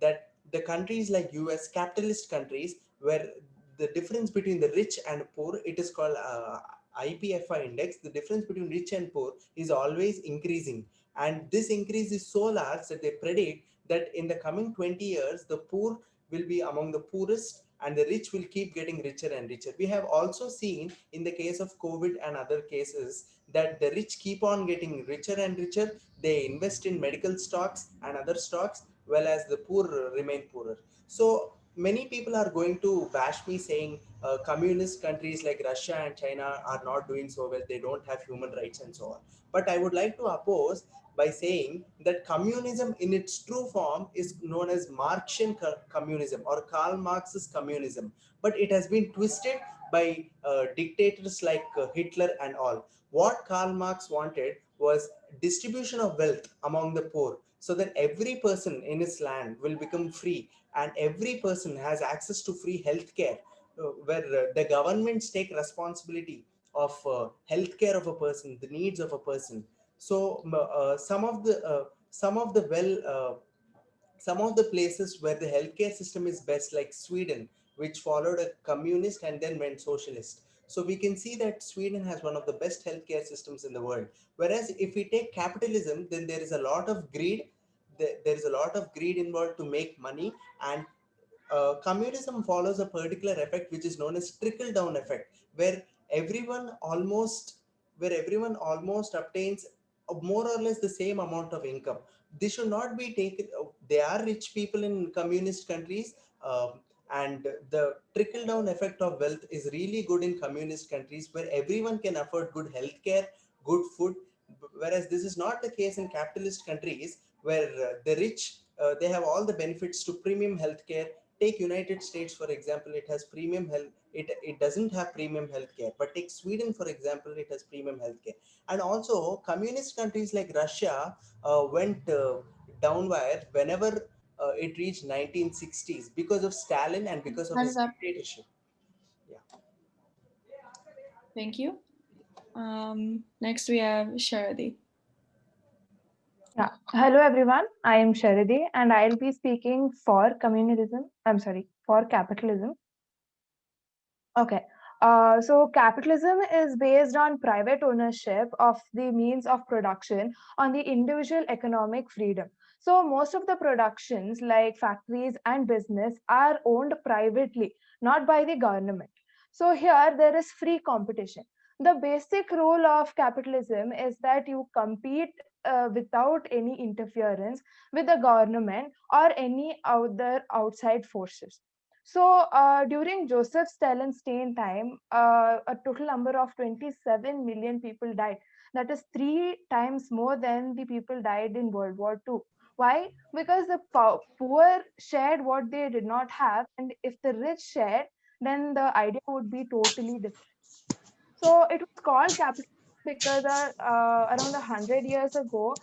that the countries like US, capitalist countries, where the difference between the rich and poor, it is called IPFI index, the difference between rich and poor is always increasing. And this increase is so large that they predict that in the coming 20 years, the poor will be among the poorest and the rich will keep getting richer and richer. We have also seen in the case of COVID and other cases that the rich keep on getting richer and richer. They invest in medical stocks and other stocks, well as the poor remain poorer. So many people are going to bash me saying communist countries like Russia and China are not doing so well, they don't have human rights and so on. But I would like to oppose by saying that communism in its true form is known as Marxian communism or Karl Marx's communism, but it has been twisted by dictators like Hitler and all. What Karl Marx wanted was distribution of wealth among the poor so that every person in his land will become free and every person has access to free healthcare, where the governments take responsibility of healthcare of a person, the needs of a person. So some of the some of the places where the healthcare system is best, like Sweden, which followed a communist and then went socialist. So we can see that Sweden has one of the best healthcare systems in the world. Whereas if we take capitalism, then there is a lot of greed. There is a lot of greed involved to make money, and communism follows a particular effect which is known as trickle down effect, where everyone almost everyone almost obtains more or less the same amount of income. This should not be taken. There are rich people in communist countries, and the trickle down effect of wealth is really good in communist countries where everyone can afford good healthcare, good food. Whereas this is not the case in capitalist countries where the rich, they have all the benefits to premium healthcare. Take United States for example, it has premium health. It doesn't have premium healthcare. But take Sweden for example, it has premium healthcare. And also communist countries like Russia went downward whenever it reached 1960s because of Stalin and because of That his is up. dictatorship. Yeah. Thank you. Next we have Sharadi. Yeah. Hello, everyone. I am Sharadi, and I'll be speaking for communism. I'm sorry, for capitalism. Okay. So capitalism is based on private ownership of the means of production on the individual economic freedom. So most of the productions like factories and business are owned privately, not by the government. So here there is free competition. The basic rule of capitalism is that you compete without any interference with the government or any other outside forces. So during Joseph Stalin's time, a total number of 27 million people died. That is 3 times more than the people died in World War II. Why? Because the poor shared what they did not have, and if the rich shared, then the idea would be totally different. So it was called capitalism because around 100 years ago,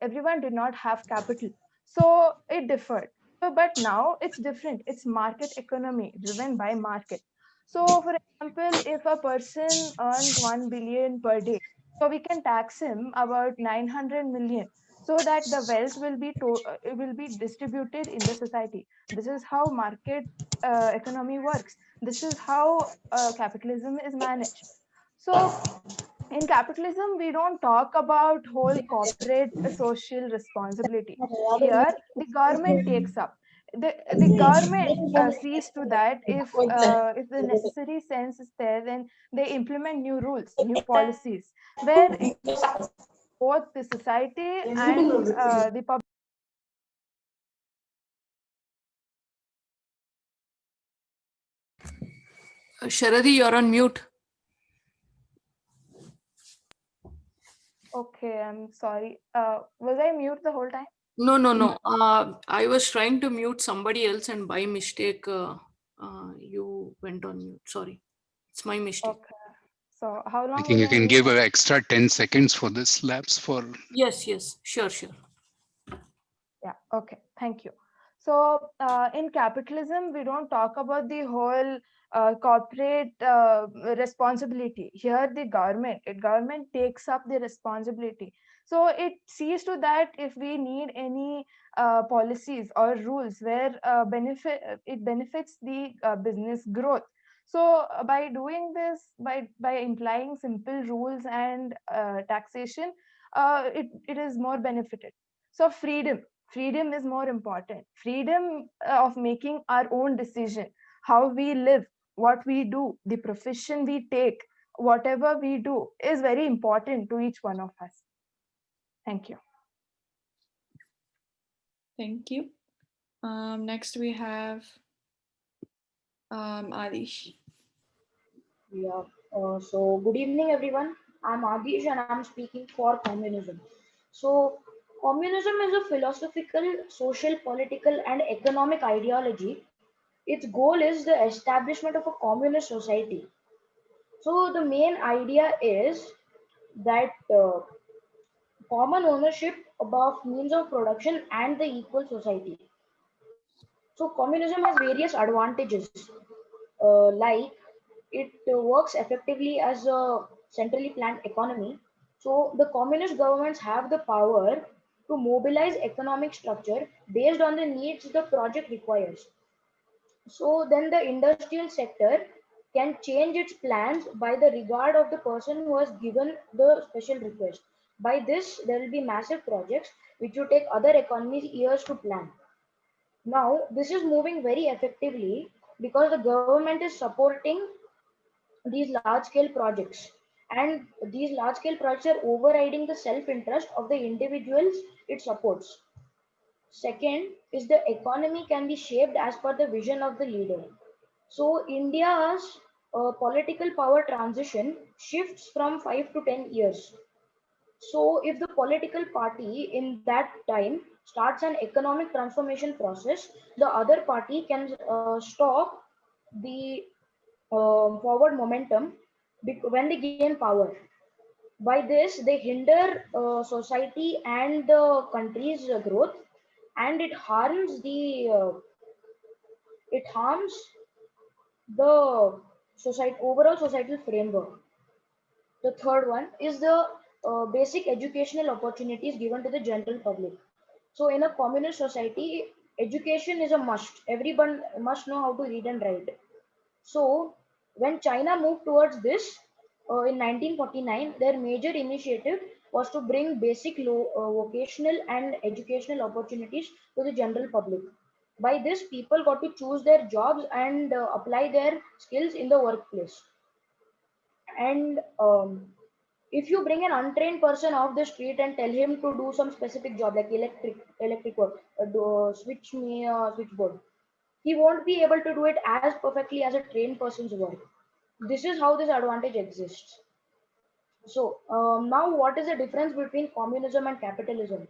everyone did not have capital, so it differed. So, but now it's different. It's market economy driven by market. So, for example, if a person earns 1 billion per day, so we can tax him about 900 million, so that the wealth will be it will be distributed in the society. This is how market economy works. This is how capitalism is managed. So in capitalism, we don't talk about whole corporate social responsibility. Here, the government takes up. The government sees to that if the necessary sense is there, then they implement new rules, new policies, where it both the society and the public. Sharadi, you're on mute. Okay, I'm sorry. Was I mute the whole time? No. I was trying to mute somebody else and by mistake, you went on mute. Sorry. It's my mistake. Okay. So how long I think will you I can mute? give an extra 10 seconds for this lapse for. Yes. Sure. Yeah, okay, thank you. So in capitalism, we don't talk about the whole corporate responsibility. Here, the government takes up the responsibility. So it sees to that if we need any policies or rules where it benefits the business growth. So by doing this, by implying simple rules and taxation, it is more benefited. So freedom is more important. Freedom of making our own decision, how we live, what we do, the profession we take, whatever we do is very important to each one of us. Thank you. Thank you. Next we have Adish. Yeah. So good evening, everyone. I'm Adish, and I'm speaking for communism. So communism is a philosophical, social, political, and economic ideology. Its goal is the establishment of a communist society. So the main idea is that common ownership above means of production and the equal society. So communism has various advantages, like it works effectively as a centrally planned economy. So the communist governments have the power to mobilize economic structure based on the needs the project requires. So then the industrial sector can change its plans by the regard of the person who has given the special request. By this, there will be massive projects which will take other economies years to plan. Now, this is moving very effectively because the government is supporting these large scale projects, and these large scale projects are overriding the self interest of the individuals it supports. Second is the economy can be shaped as per the vision of the leader. So India's political power transition shifts from 5 to 10 years. So if the political party in that time starts an economic transformation process, the other party can stop the forward momentum when they gain power. By this, they hinder society and the country's growth, and it harms the society overall societal framework. The third one is the basic educational opportunities given to the general public. So, in a communist society, education is a must. Everyone must know how to read and write. So, when China moved towards this in 1949, their major initiative was to bring basic vocational and educational opportunities to the general public. By this, people got to choose their jobs and apply their skills in the workplace. And if you bring an untrained person off the street and tell him to do some specific job like electric work, switch me a switchboard, he won't be able to do it as perfectly as a trained person's work. This is how this advantage exists. So now what is the difference between communism and capitalism?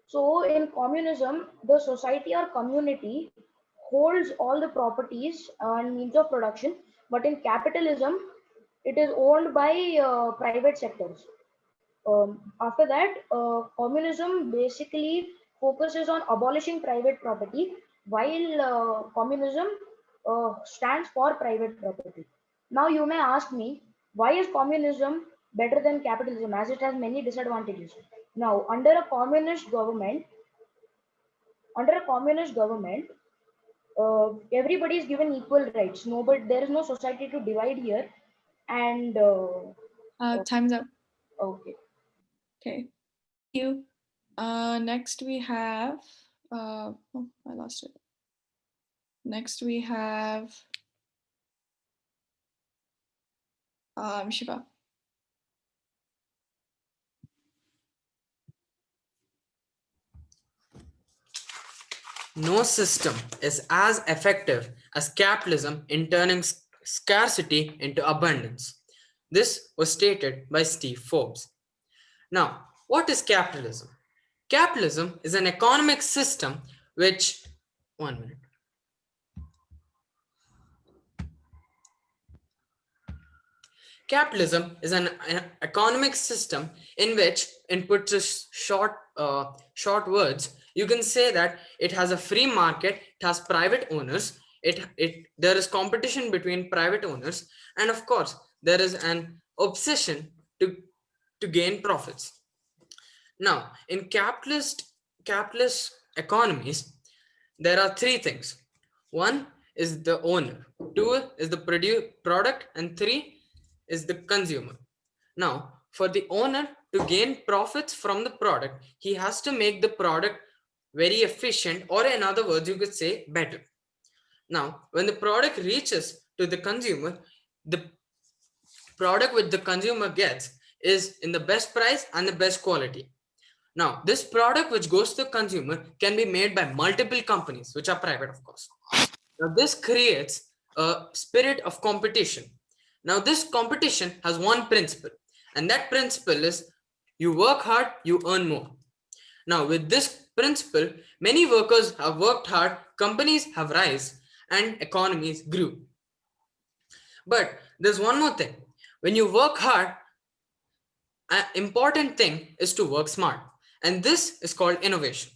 So in communism, the society or community holds all the properties and means of production, but in capitalism, it is owned by private sectors. After that, communism basically focuses on abolishing private property, while communism stands for private property. Now, you may ask me, why is communism better than capitalism as it has many disadvantages? Now, under a communist government, everybody is given equal rights. No, but there is no society to divide here. And Time's up. okay. Okay. Thank you. Next we have oh, I lost it. Next we have Shiva. No system is as effective as capitalism in turning scarcity into abundance. This was stated by Steve Forbes. Now, what is capitalism? Capitalism is an economic system which, one minute. Capitalism is an economic system in which, in puts short words, you can say that it has a free market, it has private owners, there is competition between private owners, and of course, there is an obsession to gain profits. Now, in capitalist economies, there are three things. One is the owner, two is the product, and three is the consumer. Now, for the owner to gain profits from the product, he has to make the product very efficient, or in other words, you could say better. Now, when the product reaches to the consumer, the product which the consumer gets is in the best price and the best quality. Now, this product which goes to the consumer can be made by multiple companies, which are private, of course. Now, this creates a spirit of competition. Now, this competition has one principle, and that principle is you work hard, you earn more. Now, with this principle, many workers have worked hard, companies have risen, and economies grew. But there's one more thing. When you work hard, an important thing is to work smart. And this is called innovation.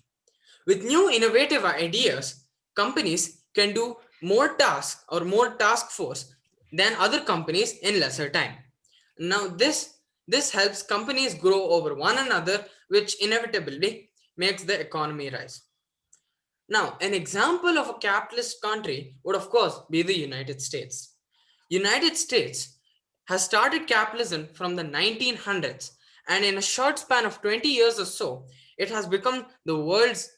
With new innovative ideas, companies can do more tasks or more task force than other companies in lesser time. Now, this helps companies grow over one another, which inevitably makes the economy rise. Now, an example of a capitalist country would of course be the United States. United States has started capitalism from the 1900s, and in a short span of 20 years or so, it has become the world's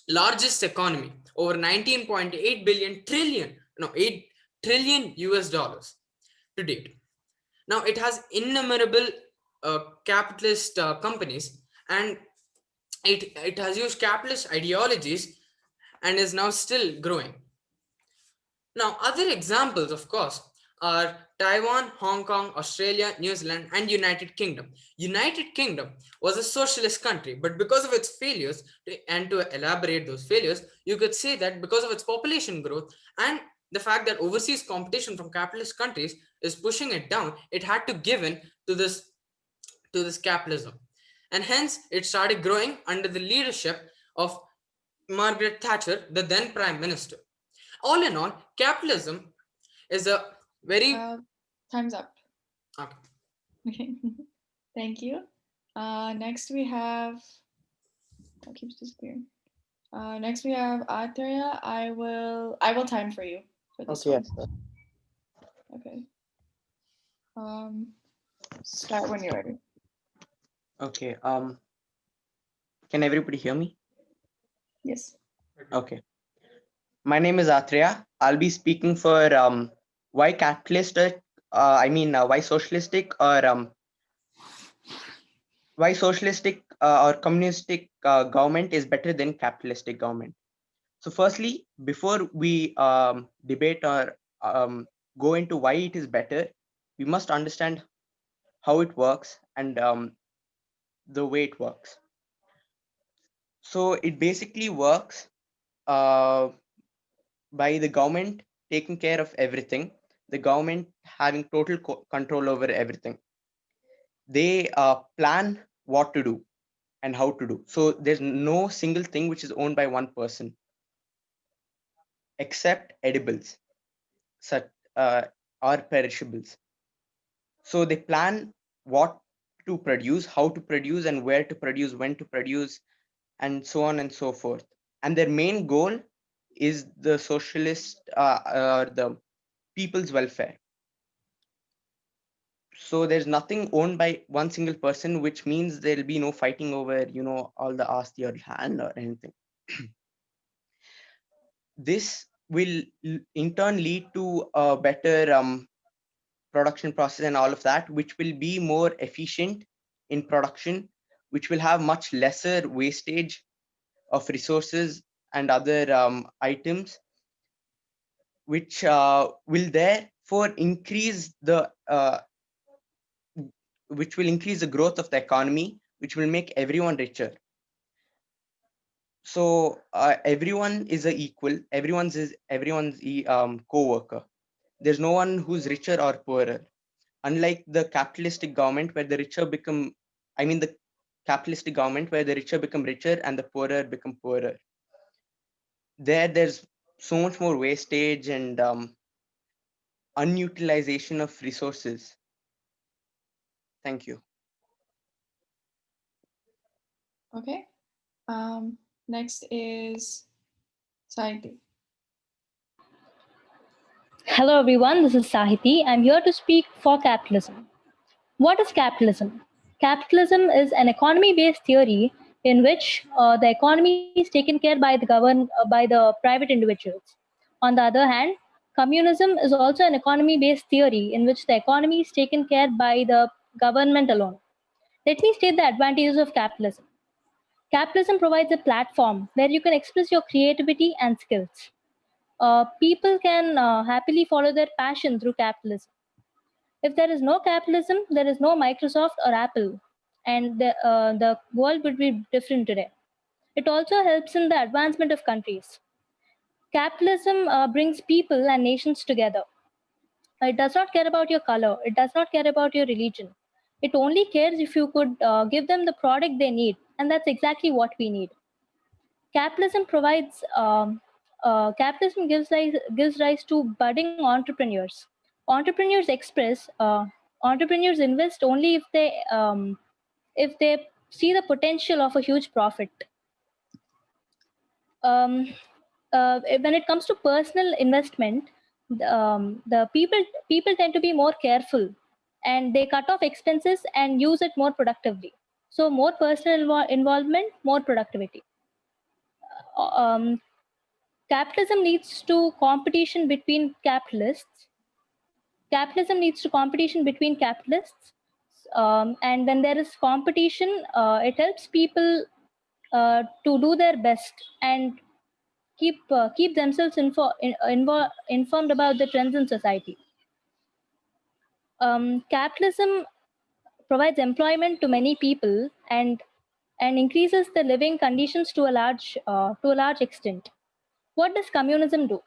largest economy, over 19.8 billion trillion, no, 8 trillion US dollars to date. Now, it has innumerable capitalist companies, and it has used capitalist ideologies and is now still growing. Now, other examples, of course, are Taiwan, Hong Kong, Australia, New Zealand, and United Kingdom. United Kingdom was a socialist country, but because of its failures, and to elaborate those failures, you could say that because of its population growth and the fact that overseas competition from capitalist countries is pushing it down, it had to give in to this capitalism, and hence it started growing under the leadership of Margaret Thatcher, the then Prime Minister. All in all, capitalism is a very Time's up. okay. Okay. Thank you. Next we have. That keeps disappearing. Next we have Atreya. I will time for you for this Okay, one. yes, sir. Okay. Start when you're ready. Okay. Can everybody hear me? Yes. Okay. My name is Atreya. I'll be speaking for why capitalistic. Why socialistic or communistic government is better than capitalistic government. So, firstly, before we debate or go into why it is better, we must understand how it works and the way it works. So, it basically works by the government taking care of everything, the government having total control over everything. They plan what to do and how to do. So there's no single thing which is owned by one person except edibles, such or perishables. So they plan what to produce, how to produce, and where to produce, when to produce, and so on and so forth. And their main goal is the socialist or the people's welfare. So there's nothing owned by one single person, which means there'll be no fighting over, all the asti or land or anything. This will in turn lead to a better production process and all of that, which will be more efficient in production, which will have much lesser wastage of resources and other items, which will therefore increase which will increase the growth of the economy, which will make everyone richer. So everyone is a equal. Everyone's co-worker. There's no one who's richer or poorer. Unlike the capitalistic government, where the richer become, the capitalistic government where the richer become richer and the poorer become poorer. There's so much more wastage and unutilization of resources. Thank you. Okay. Next is Saiti. Hello everyone, this is Sahiti. I'm here to speak for capitalism. What is capitalism? Capitalism is an economy based theory in which the economy is taken care by the private individuals. On the other hand, communism is also an economy based theory in which the economy is taken care by the government alone. Let me state the advantages of capitalism. Capitalism provides a platform where you can express your creativity and skills. People can happily follow their passion through capitalism. If there is no capitalism, there is no Microsoft or Apple, and the world would be different today. It also helps in the advancement of countries. Capitalism brings people and nations together. It does not care about your color, it does not care about your religion. It only cares if you could give them the product they need, and that's exactly what we need. Capitalism provides capitalism gives rise to budding entrepreneurs. Entrepreneurs invest only if they see the potential of a huge profit. Um, when it comes to personal investment, the people tend to be more careful, and they cut off expenses and use it more productively. So more personal involvement, more productivity. Um, Capitalism leads to competition between capitalists. Capitalism leads to competition between capitalists, and when there is competition, it helps people to do their best and keep themselves informed about the trends in society. Capitalism provides employment to many people and increases the living conditions to a large extent. What does communism do?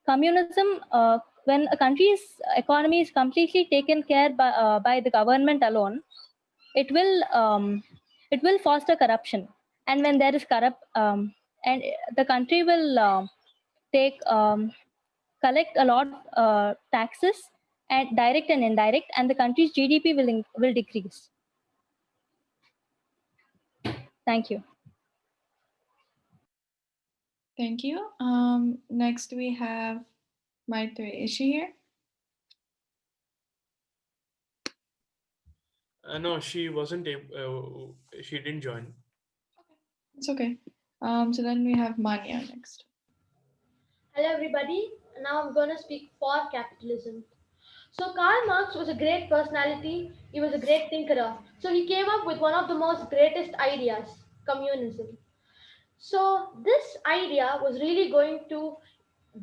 Communism, when a country's economy is completely taken care by the government alone, it will foster corruption. And when there is and the country will take collect a lot of taxes, and direct and indirect, and the country's GDP will decrease. Thank you. Thank you. Next we have Maitri. Is she here? No, she wasn't she didn't join. It's okay. So then we have Manya next. Hello, everybody. Now I'm going to speak for capitalism. So, Karl Marx was a great personality. He was a great thinker. So, he came up with one of the most greatest ideas, communism. So, this idea was really going to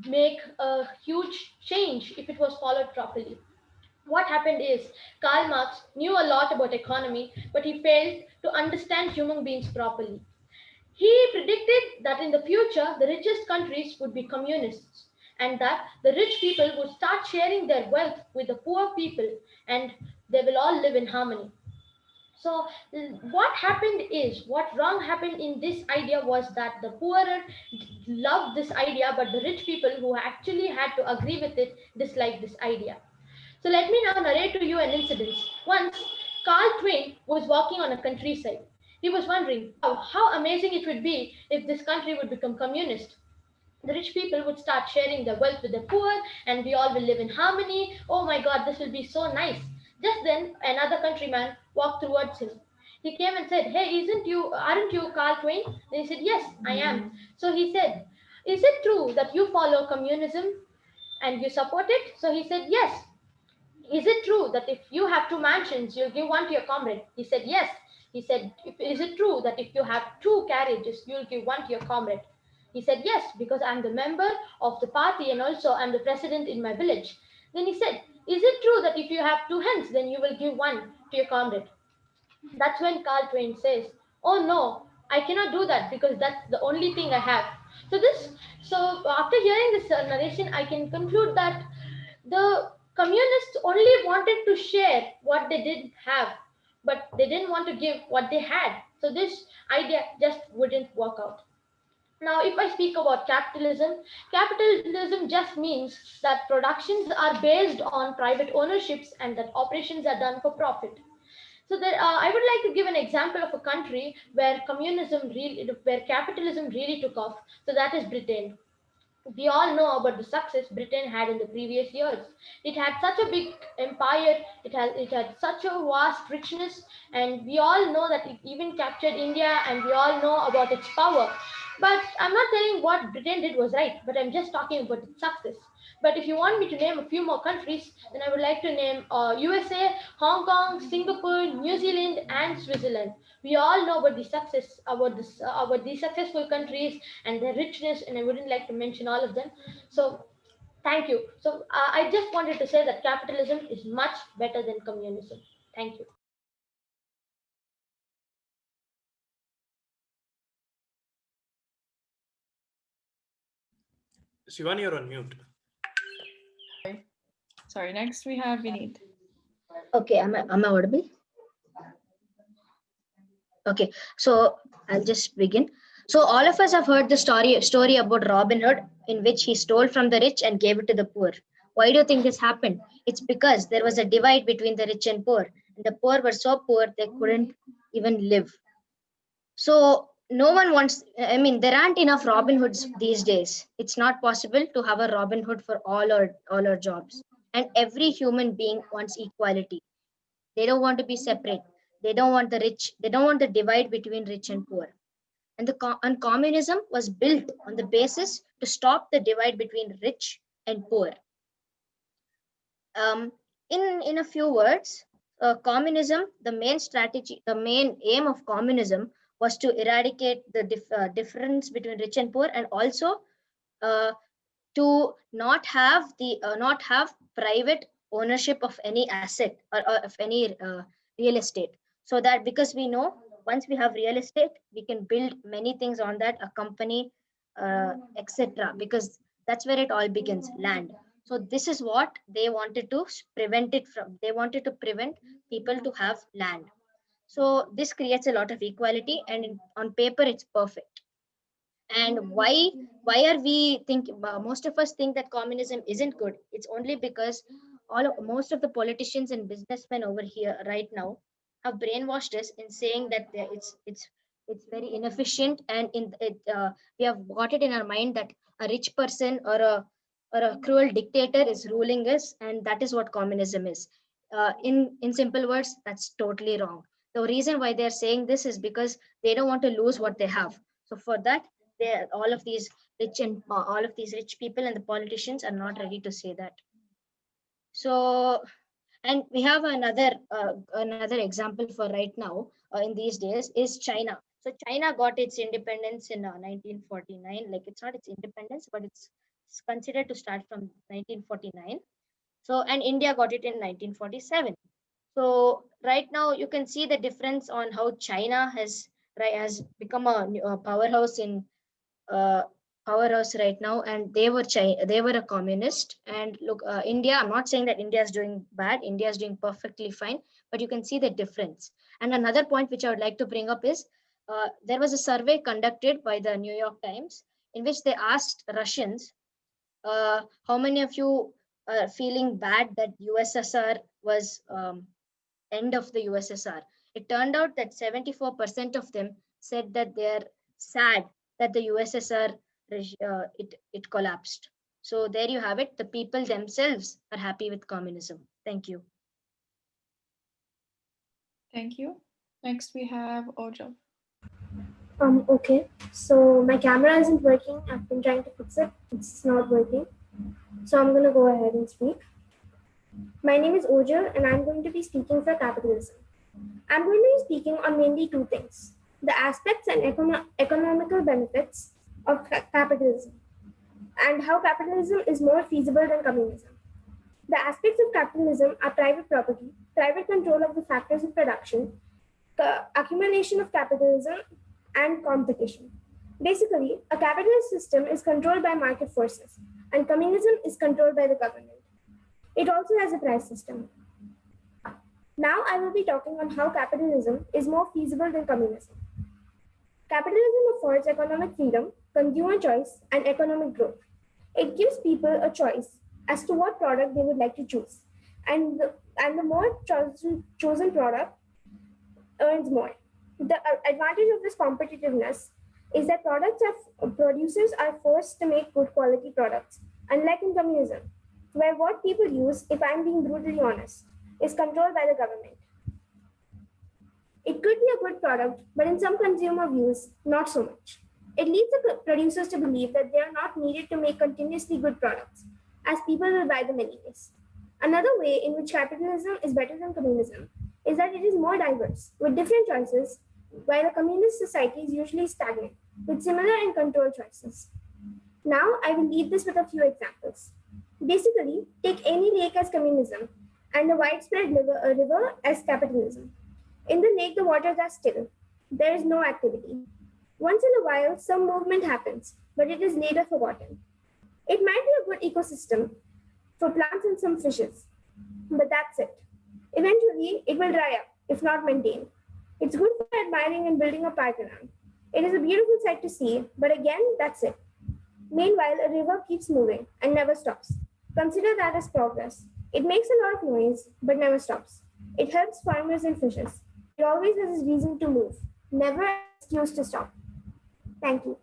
make a huge change if it was followed properly. What happened is Karl Marx knew a lot about economy, but he failed to understand human beings properly. He predicted that in the future, the richest countries would be communists and that the rich people would start sharing their wealth with the poor people and they will all live in harmony. So, what happened is, what wrong happened in this idea was that the poorer loved this idea, but the rich people who actually had to agree with it disliked this idea. So let me now narrate to you an incident. Once, Carl Twain was walking on a countryside. He was wondering, wow, how amazing it would be if this country would become communist. The rich people would start sharing their wealth with the poor, and we all will live in harmony. Oh my God, this will be so nice. Just then, another countryman walked towards him. He came and said, "Hey, aren't you Carl Twain?" And he said, "Yes, I am." So he said, "Is it true that you follow communism and you support it?" So he said, "Yes." "Is it true that if you have two mansions, you'll give one to your comrade?" He said, "Yes." He said, "Is it true that if you have two carriages, you'll give one to your comrade?" He said, "Yes, because I'm the member of the party and also I'm the president in my village." Then he said, "Is it true that if you have two hens, then you will give one to your comrade?" That's when Carl Twain says, "Oh no, I cannot do that because that's the only thing I have." So after hearing this narration, I can conclude that the communists only wanted to share what they didn't have, but they didn't want to give what they had. So this idea just wouldn't work out. Now, if I speak about capitalism just means that productions are based on private ownerships and that operations are done for profit. So there, I would like to give an example of a country where where capitalism really took off. So that is Britain. We all know about the success Britain had in the previous years. It had such a big empire, it had such a vast richness, and we all know that it even captured India, and we all know about its power. But I'm not telling what Britain did was right, but I'm just talking about its success. But if you want me to name a few more countries, then I would like to name USA, Hong Kong, Singapore, New Zealand, and Switzerland. We all know about the success, about these successful countries and their richness, and I wouldn't like to mention all of them. So thank you. So I just wanted to say that capitalism is much better than communism. Thank you. Shivani, you're on mute. Sorry, next we have Vineet. Okay, am I audible? Okay, so I'll just begin. So all of us have heard the story about Robin Hood, in which he stole from the rich and gave it to the poor. Why do you think this happened? It's because there was a divide between the rich and poor, and the poor were so poor they couldn't even live. So no one wants. I mean, there aren't enough Robin Hoods these days. It's not possible to have a Robin Hood for all our jobs, and every human being wants equality. They don't want to be separate. They don't want the rich. They don't want the divide between rich and poor. And communism was built on the basis to stop the divide between rich and poor. Um, in a few words, communism, the main aim of communism was to eradicate the difference between rich and poor, and also uh, to not have private ownership of any asset, or of any real estate, so that, because we know once we have real estate we can build many things on that, a company, etc., because that's where it all begins, land. So this is what they wanted to prevent it from. They wanted to prevent people to have land. So this creates a lot of equality, and on paper it's perfect. And why are we think most of us think that communism isn't good? It's only because most of the politicians and businessmen over here right now have brainwashed us in saying that it's very inefficient, and we have got it in our mind that a rich person or a cruel dictator is ruling us, and that is what communism is. In simple words, that's totally wrong. The reason why they're saying this is because they don't want to lose what they have. So for that, all of these all of these rich people and the politicians are not ready to say that. So, and we have another example for right now, in these days, is China. So China got its independence in 1949. Like, it's not its independence, but it's considered to start from 1949. So, and India got it in 1947. So right now you can see the difference on how China has become a powerhouse in uh, powerhouse right now, and they were a communist. And look, India, I'm not saying that India is doing bad. India is doing perfectly fine, but you can see the difference. And another point which I would like to bring up is, there was a survey conducted by the New York Times, in which they asked Russians, how many of you are feeling bad that USSR was end of the USSR. It turned out that 74% of them said that they're sad that the USSR it collapsed. So there you have it. The people themselves are happy with communism. Thank you. Thank you. Next we have Ojo. Okay, so my camera isn't working. I've been trying to fix it. It's not working. So I'm going to go ahead and speak. My name is Ojo, and I'm going to be speaking for capitalism. I'm going to be speaking on mainly two things: the aspects and economical benefits of capitalism, and how capitalism is more feasible than communism. The aspects of capitalism are private property, private control of the factors of production, the accumulation of capitalism, and competition. Basically, a capitalist system is controlled by market forces, and communism is controlled by the government. It also has a price system. Now I will be talking on how capitalism is more feasible than communism. Capitalism affords economic freedom, consumer choice, and economic growth. It gives people a choice as to what product they would like to choose. And the more chosen product, earns more. The advantage of this competitiveness is that producers are forced to make good quality products, unlike in communism, where what people use, if I'm being brutally honest, is controlled by the government. It could be a good product, but in some consumer views, not so much. It leads the producers to believe that they are not needed to make continuously good products, as people will buy them anyways. Another way in which capitalism is better than communism is that it is more diverse, with different choices, while a communist society is usually stagnant, with similar and controlled choices. Now, I will leave this with a few examples. Basically, take any lake as communism and a widespread river as capitalism. In the lake, the waters are still. There is no activity. Once in a while, some movement happens, but it is later forgotten. It might be a good ecosystem for plants and some fishes, but that's it. Eventually, it will dry up if not maintained. It's good for admiring and building a parkland. It is a beautiful sight to see, but again, that's it. Meanwhile, a river keeps moving and never stops. Consider that as progress. It makes a lot of noise, but never stops. It helps farmers and fishers. It always has a reason to move, never an excuse to stop. Thank you.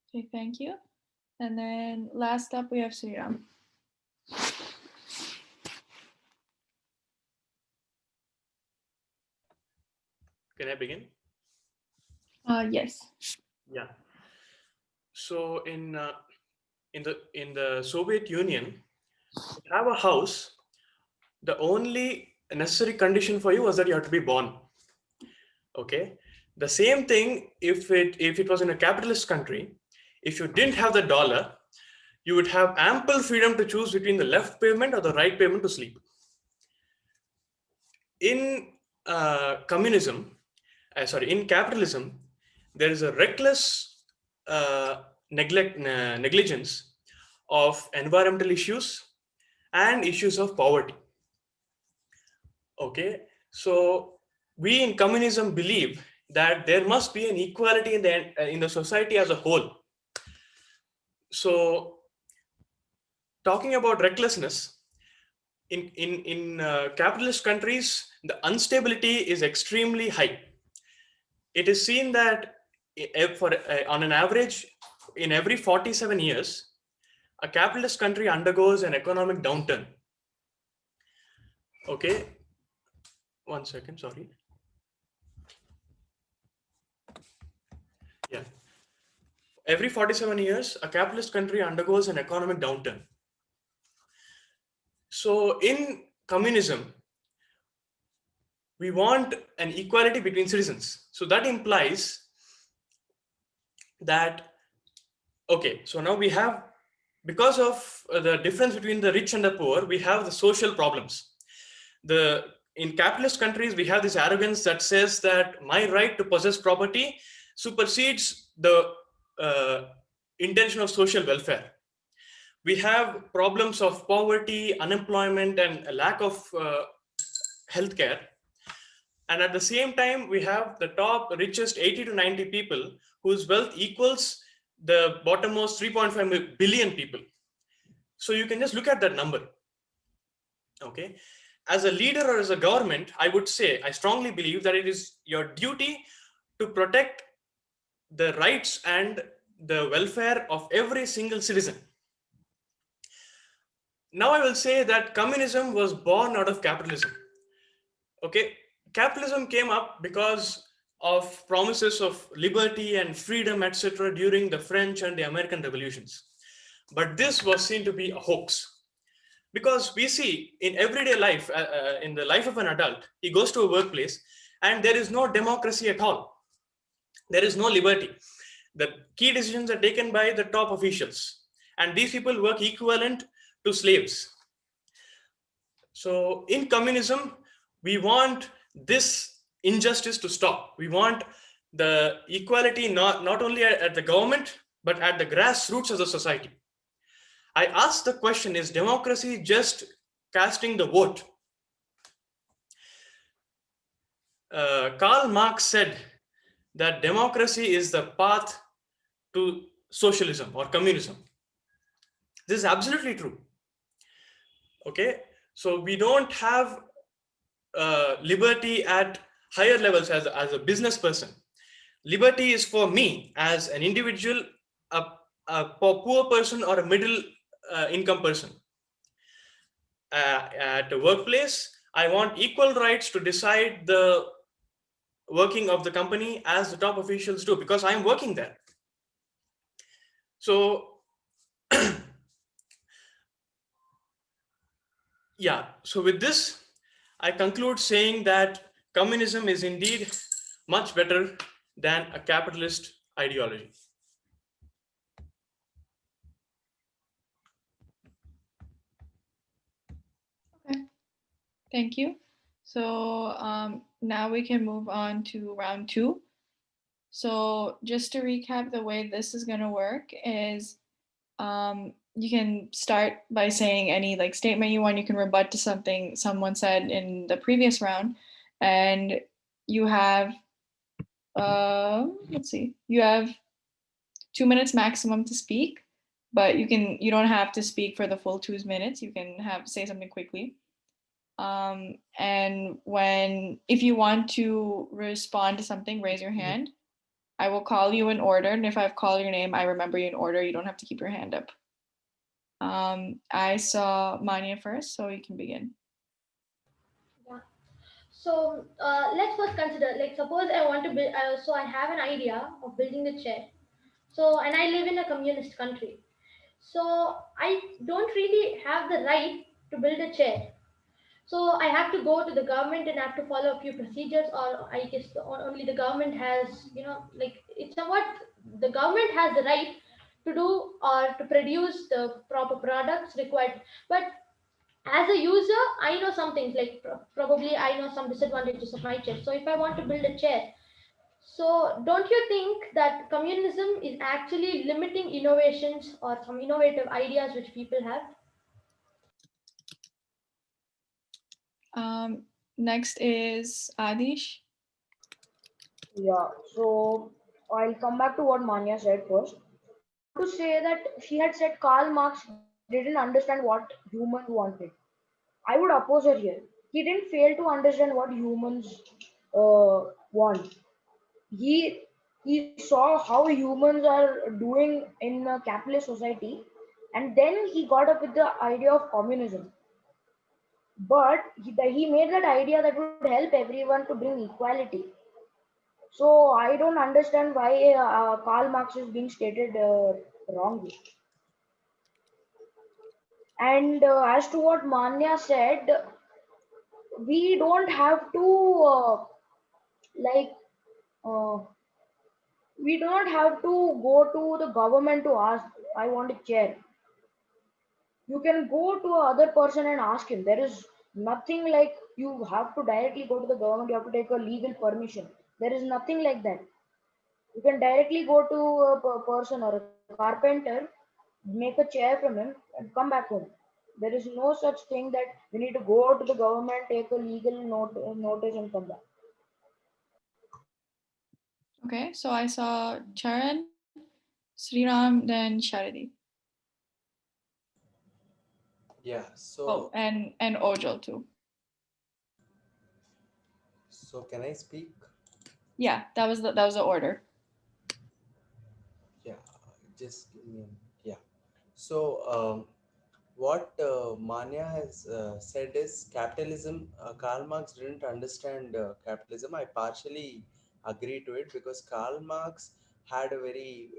Okay, thank you. And then last up, we have Sriram. Can I begin? Yes. Yeah. So in the Soviet Union, to have a house, the only necessary condition for you was that you have to be born. Okay. The same thing if it was in a capitalist country, if you didn't have the dollar, you would have ample freedom to choose between the left pavement or the right pavement to sleep. In in capitalism, there is a reckless negligence of environmental issues and issues of poverty. Okay, so we in communism believe that there must be an equality in the society as a whole. So, talking about recklessness, in capitalist countries, the instability is extremely high. It is seen that on an average, in every 47 years, a capitalist country undergoes an economic downturn. Okay, 1 second, sorry. Yeah. Every 47 years, a capitalist country undergoes an economic downturn. So in communism, we want an equality between citizens. So that implies that, okay, so now we have, because of the difference between the rich and the poor, we have the social problems. In capitalist countries, we have this arrogance that says that my right to possess property supersedes the intention of social welfare. We have problems of poverty, unemployment, and a lack of healthcare. And at the same time, we have the top richest 80 to 90 people whose wealth equals the bottommost 3.5 billion people. So you can just look at that number. Okay. As a leader or as a government, I would say, I strongly believe that it is your duty to protect the rights and the welfare of every single citizen. Now I will say that communism was born out of capitalism. Okay, capitalism came up because of promises of liberty and freedom, etc., during the French and the American revolutions. But this was seen to be a hoax. Because we see in everyday life, in the life of an adult, he goes to a workplace and there is no democracy at all. There is no liberty. The key decisions are taken by the top officials, and these people work equivalent to slaves. So in communism, we want this injustice to stop. We want the equality not only at the government, but at the grassroots of the society. I ask the question, is democracy just casting the vote? Karl Marx said that democracy is the path to socialism or communism. This is absolutely true. Okay, so we don't have liberty at higher levels as a business person. Liberty is for me as an individual, a poor person or a middle income person. At a workplace, I want equal rights to decide the working of the company as the top officials do, because I am working there. So yeah, so with this, I conclude saying that communism is indeed much better than a capitalist ideology. Okay, thank you. So now we can move on to round 2. So just to recap, the way this is going to work is you can start by saying any like statement you want. You can rebut to something someone said in the previous round, and you have let's see, you have 2 minutes maximum to speak, but you don't have to speak for the full 2 minutes. You can say something quickly. And if you want to respond to something, raise your hand. I will call you in order, and if I've called your name, I remember you in order. You don't have to keep your hand up. I saw Manya first, so you can begin. Yeah. So let's first consider, like, suppose I want to build. So I have an idea of building the chair. So, and I live in a communist country. So I don't really have the right to build a chair. So I have to go to the government and have to follow a few procedures, or I guess only the government has, like, it's somewhat the government has the right to do or to produce the proper products required. But as a user, I know some things, like probably I know some disadvantages of my chair. So if I want to build a chair, so don't you think that communism is actually limiting innovations or some innovative ideas which people have? Next is Adish. Yeah, so I'll come back to what Manya said first. I want to say that she had said Karl Marx didn't understand what humans wanted. I would oppose her here. He didn't fail to understand what humans want. He he saw how humans are doing in a capitalist society, and then he got up with the idea of communism. But he made that idea that would help everyone to bring equality. So I don't understand why Karl Marx is being stated wrongly. And as to what Manya said, we don't have to like uh, we do not have to go to the government to ask. I want a chair. You can go to other person and ask him. There is nothing like you have to directly go to the government. You have to take a legal permission. There is nothing like that. You can directly go to a person or a carpenter, make a chair from him, and come back home. There is no such thing that we need to go to the government, take a legal notice, and come back. Okay, so I saw Charan, Sriram, then Sharadi. Yeah, Oh, so and Ojal too. can I speak? Yeah, that was the order. Yeah, just give me a minute. Yeah. So what Manya has said is capitalism. Karl Marx didn't understand capitalism. I partially agree to it because Karl Marx had a very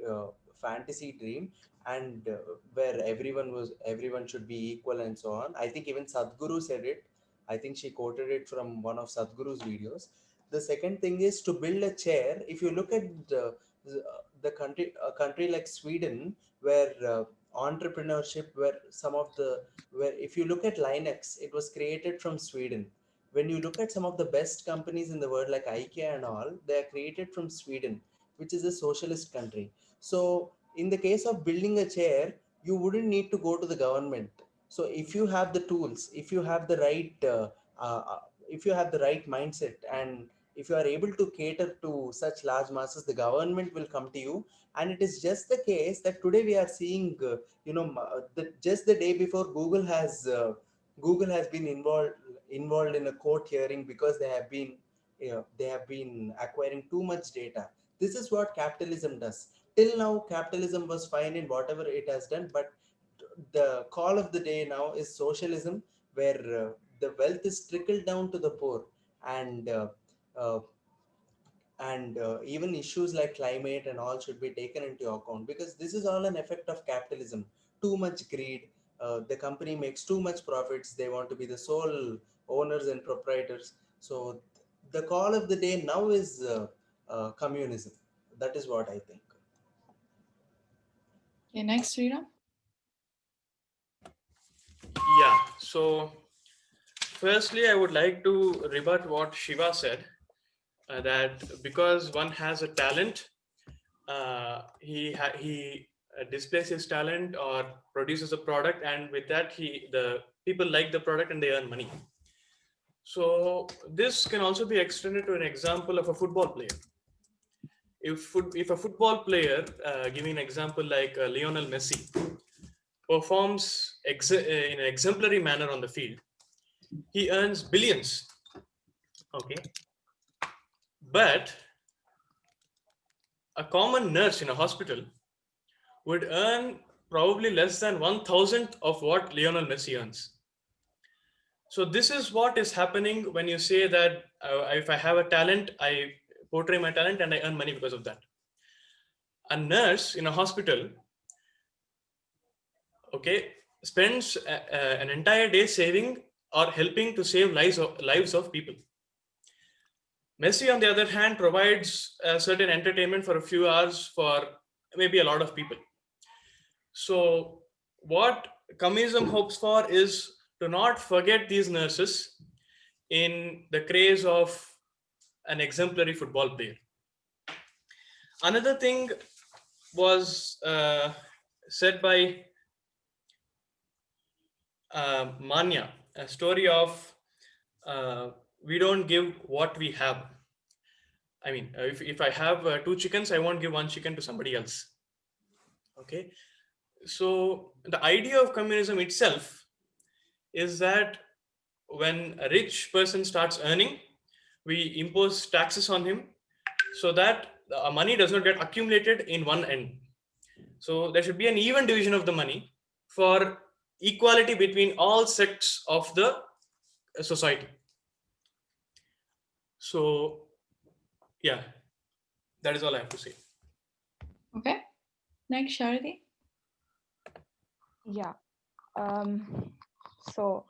fantasy dream, and where everyone should be equal and so on. I think even Sadhguru said it. I think she quoted it from one of Sadhguru's videos. The second thing is to build a chair. If you look at the country, a country like Sweden, where entrepreneurship, where some of the where if you look at Linux, it was created from Sweden. When you look at some of the best companies in the world like IKEA and all, they are created from Sweden, which is a socialist country. So in the case of building a chair, you wouldn't need to go to the government. So if you have the tools, if you have the right uh, uh, if you have the right mindset, and if you are able to cater to such large masses, the government will come to you. And it is just the case that today we are seeing just the day before, Google has been involved involved in a court hearing because they have been acquiring too much data. This is what capitalism does. Till now, capitalism was fine in whatever it has done, but the call of the day now is socialism, where the wealth is trickled down to the poor, and uh, even issues like climate and all should be taken into account, because this is all an effect of capitalism. Too much greed. The company makes too much profits, they want to be the sole owners and proprietors. So the call of the day now is communism. That is what I think. Okay, next, Rita. Yeah. So, firstly, I would like to rebut what Shiva said, that because one has a talent, he displays his talent or produces a product, and with that, the people like the product and they earn money. So this can also be extended to an example of a football player. If a football player, giving an example like Lionel Messi, performs in an exemplary manner on the field, he earns billions. Okay, but a common nurse in a hospital would earn probably less than 1,000th of what Lionel Messi earns. So this is what is happening when you say that if I have a talent, I portray my talent and I earn money because of that. A nurse in a hospital, okay, spends an entire day saving or helping to save lives of people. Messi, on the other hand, provides a certain entertainment for a few hours for maybe a lot of people. So, what communism hopes for is to not forget these nurses in the craze of an exemplary football player. Another thing was said by Manya, a story of we don't give what we have. I mean, if I have two chickens, I won't give one chicken to somebody else. Okay. So the idea of communism itself is that when a rich person starts earning, we impose taxes on him so that the money does not get accumulated in one end. So there should be an even division of the money for equality between all sects of the society. So, yeah, that is all I have to say. Okay, next, Sharadi. Yeah. So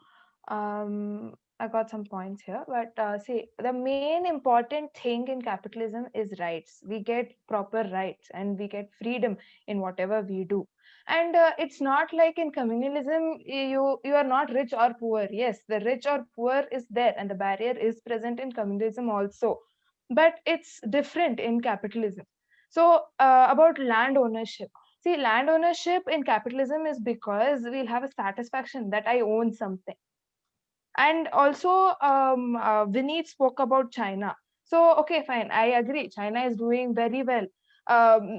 I got some points here, but see, the main important thing in capitalism is rights. We get proper rights and we get freedom in whatever we do. And it's not like in communalism, you are not rich or poor. Yes, the rich or poor is there, and the barrier is present in communism also, but it's different in capitalism. So about land ownership. See, land ownership in capitalism is because we'll have a satisfaction that I own something. And also, Vineet spoke about China. So, okay, fine. I agree. China is doing very well.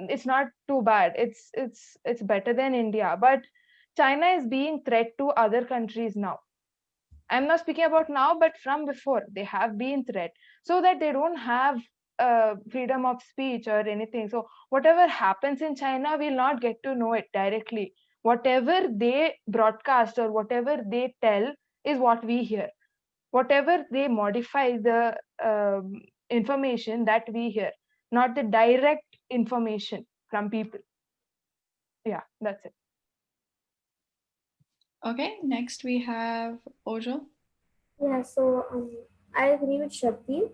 It's not too bad. It's better than India. But China is being threat to other countries now. I'm not speaking about now, but from before they have been threat, so that they don't have freedom of speech or anything. So whatever happens in China, we'll not get to know it directly. Whatever they broadcast or whatever they tell is what we hear. Whatever they modify the information that we hear, not the direct information from people. Yeah, that's it. Okay, next we have Ojo. Yeah, so I agree with Shakti.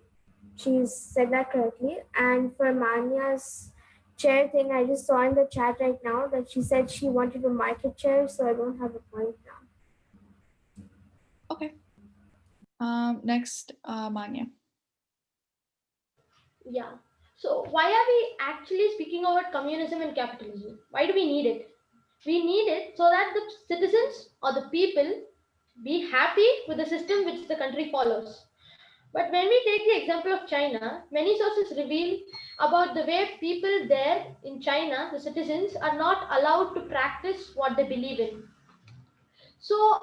She's said that correctly. And for Manya's chair thing, I just saw in the chat right now that she said she wanted a market chair, so I don't have a point now. Okay. Next, Manya. Yeah. So why are we actually speaking about communism and capitalism? Why do we need it? We need it so that the citizens or the people be happy with the system which the country follows. But when we take the example of China, many sources reveal about the way people there in China, the citizens, are not allowed to practice what they believe in. So,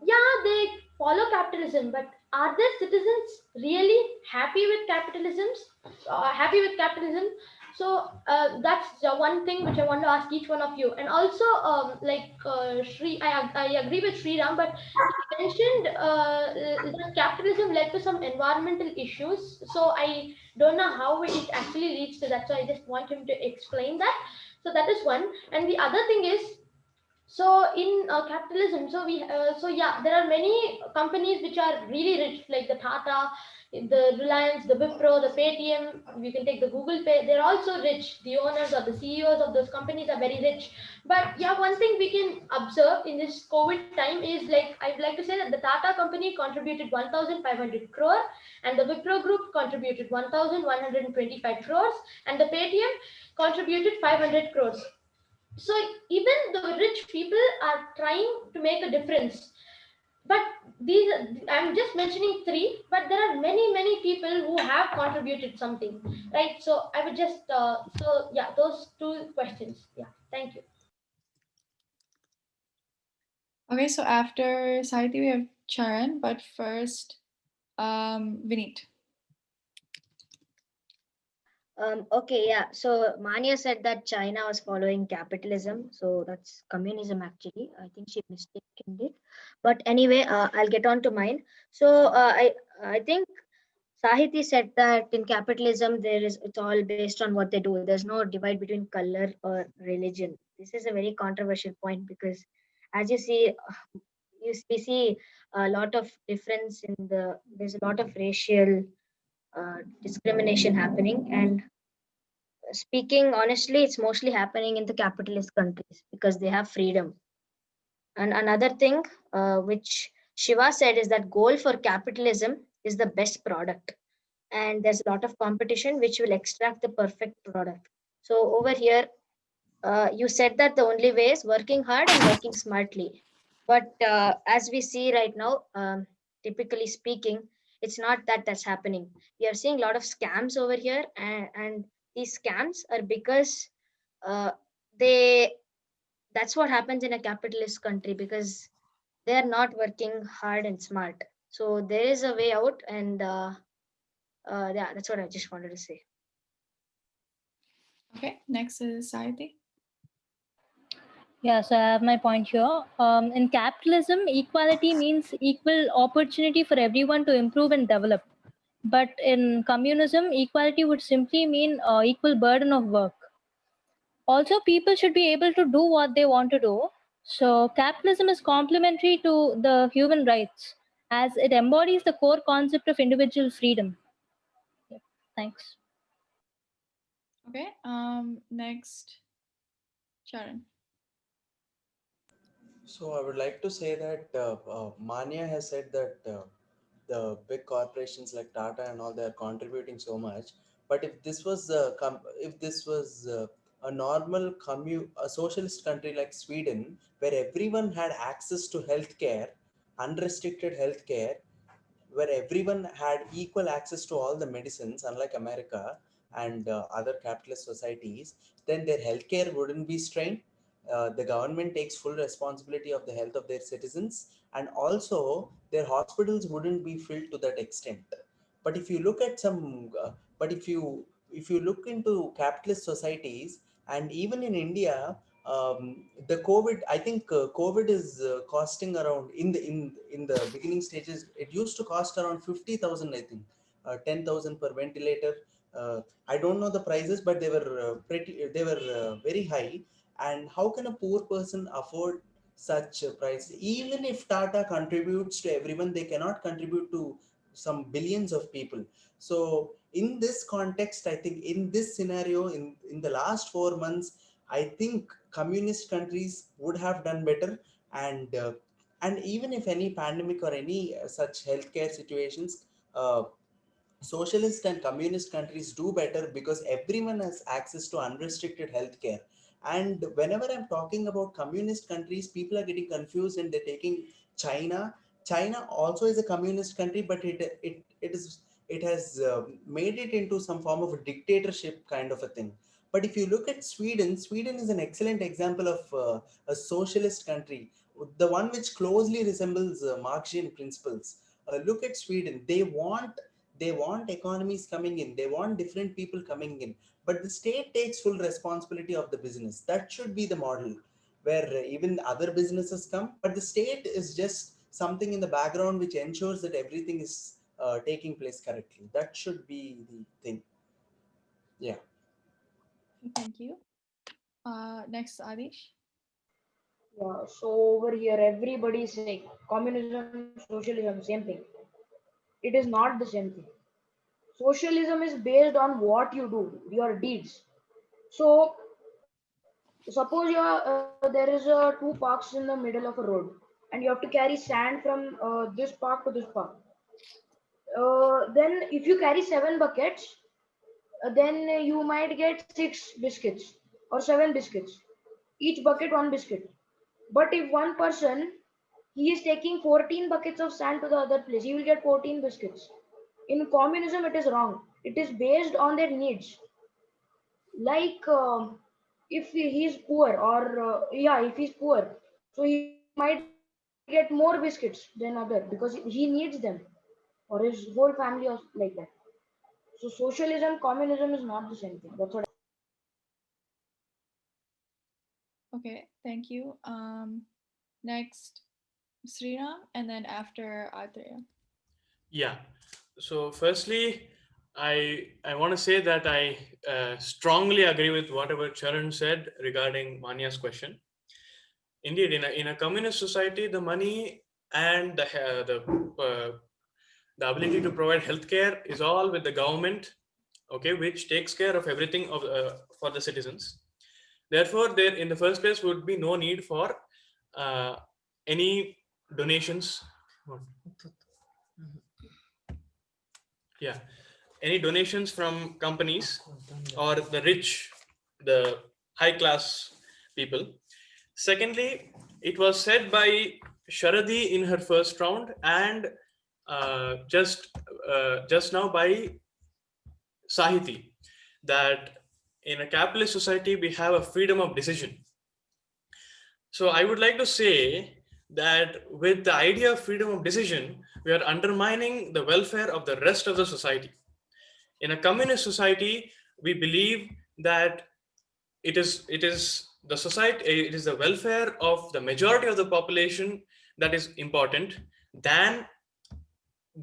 yeah, they follow capitalism, but are the citizens really happy with capitalism? So that's one thing which I want to ask each one of you. And also, I agree with Sri Ram, but he mentioned that capitalism led to some environmental issues. So I don't know how it actually leads to that. So I just want him to explain that. So that is one. And the other thing is, so in capitalism, so yeah, there are many companies which are really rich, like the Tata, the Reliance, the Wipro, the Paytm. You can take the Google Pay. They're also rich. The owners or the CEOs of those companies are very rich. But yeah, one thing we can observe in this COVID time is, like, I would like to say that the Tata company contributed 1,500 crore, and the Wipro group contributed 1,125 crores, and the Paytm contributed 500 crores. So even the rich people are trying to make a difference. But these, I'm just mentioning three, but there are many people who have contributed something, right? So I would just so yeah, those two questions. Yeah, thank you. Okay, so after Sahiti, we have Charan, but first, Vineet. Okay, yeah. So Mania said that China was following capitalism. So that's communism, actually. I think she mistaken it. But anyway, I'll get on to mine. So I think Sahiti said that in capitalism, it's all based on what they do. There's no divide between color or religion. This is a very controversial point because, as you see, we see a lot of difference in there's a lot of racial discrimination happening. And speaking honestly, it's mostly happening in the capitalist countries because they have freedom. And another thing which Shiva said is that goal for capitalism is the best product, and there's a lot of competition which will extract the perfect product. So over here, you said that the only way is working hard and working smartly. But as we see right now, typically speaking, it's not that that's happening. We are seeing a lot of scams over here, and these scams are because uh, they that's what happens in a capitalist country because they are not working hard and smart. So there is a way out, and yeah, that's what I just wanted to say. Okay, next is Sahiti. Yeah, so I have my point here. In capitalism, equality means equal opportunity for everyone to improve and develop. But in communism, equality would simply mean equal burden of work. Also, people should be able to do what they want to do. So, capitalism is complementary to the human rights as it embodies the core concept of individual freedom. Yep. Thanks. Okay, next, Charan. So I would like to say that Mania has said that the big corporations like Tata and all, they are contributing so much. But if this was if this was a normal a socialist country like Sweden, where everyone had access to healthcare, unrestricted healthcare, where everyone had equal access to all the medicines, unlike America and other capitalist societies, then their healthcare wouldn't be strained. The government takes full responsibility of the health of their citizens, and also their hospitals wouldn't be filled to that extent. But if you look at but if you look into capitalist societies, and even in India, the COVID, I think COVID is costing around in the beginning stages. It used to cost around 50,000, I think, 10,000 per ventilator. I don't know the prices, but they were very high. And how can a poor person afford such a price? Even if Tata contributes to everyone, they cannot contribute to some billions of people. So in this context, I think in this scenario, in the last 4 months, I think communist countries would have done better. And even if any pandemic or any such healthcare situations, uh, socialist and communist countries do better because everyone has access to unrestricted healthcare. And whenever I'm talking about communist countries, people are getting confused and they're taking China. China also is a communist country, but it has made it into some form of a dictatorship kind of a thing. But if you look at Sweden, Sweden is an excellent example of a socialist country, the one which closely resembles Marxian principles. Look at Sweden. They want economies coming in. They want different people coming in, but the state takes full responsibility of the business. That should be the model where even other businesses come, but the state is just something in the background which ensures that everything is taking place correctly. That should be the thing. Yeah. Thank you. Next, Adish. Yeah, so over here, everybody is saying communism, socialism, same thing. It is not the same thing. Socialism is based on what you do, your deeds. So, suppose there is two parks in the middle of a road, and you have to carry sand from this park to this park. Then, if you carry 7 buckets, then you might get 6 biscuits or 7 biscuits. Each bucket one biscuit. But if one person he is taking 14 buckets of sand to the other place, he will get 14 biscuits. In communism, it is wrong. It is based on their needs. Like if he is poor, or yeah, if he's poor, so he might get more biscuits than other because he needs them, or his whole family is like that. So socialism, communism is not the same thing. That's what. Okay, thank you. Next, Sriram, and then after Atreya. Yeah. So firstly, I want to say that I strongly agree with whatever Charan said regarding Manya's question. Indeed, in a communist society, the money and the ability to provide healthcare is all with the government, okay, which takes care of everything for the citizens. Therefore, there in the first place would be no need for uh, any donations. Yeah, any donations from companies or the rich, the high class people. Secondly, it was said by Sharadi in her first round, and just now by Sahiti, that in a capitalist society we have a freedom of decision. So I would like to say that with the idea of freedom of decision, we are undermining the welfare of the rest of the society. In a communist society, we believe that it is the society, it is the welfare of the majority of the population that is important than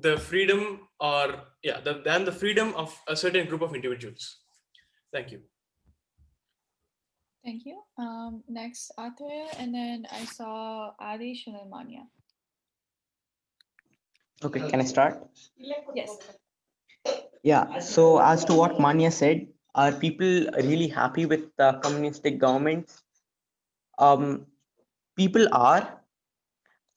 the freedom, or yeah, than the freedom of a certain group of individuals. Thank you. Thank you. Next, Atreya, and then I saw Adish and then Manya. Okay, can I start? Yes. Yeah, so as to what Manya said, are people really happy with the communistic governments? People are.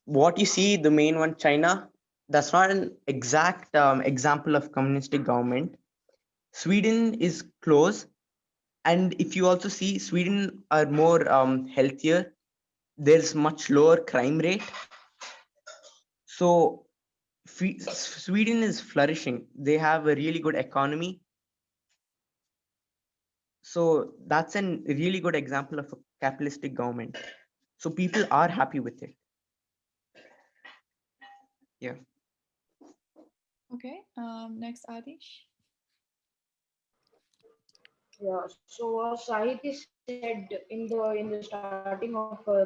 What you see, the main one, China, that's not an exact example of communistic government. Sweden is close, and if you also see, Sweden are more healthier. There's much lower crime rate. So Sweden is flourishing. They have a really good economy. So that's a really good example of a capitalistic government. So people are happy with it. Yeah. Okay. Next, Adish. Yeah, so Sahiti said in the starting of her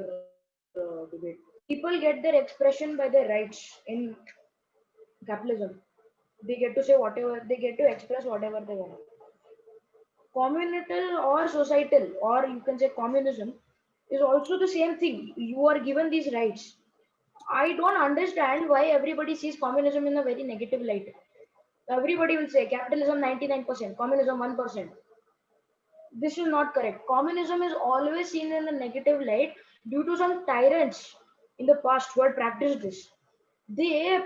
debate, people get their expression by their rights in capitalism. They get to say whatever, they get to express whatever they want. Communal or societal, or you can say communism, is also the same thing. You are given these rights. I don't understand why everybody sees communism in a very negative light. Everybody will say capitalism 99%, communism 1%. This is not correct. Communism is always seen in a negative light due to some tyrants in the past who had practiced this. They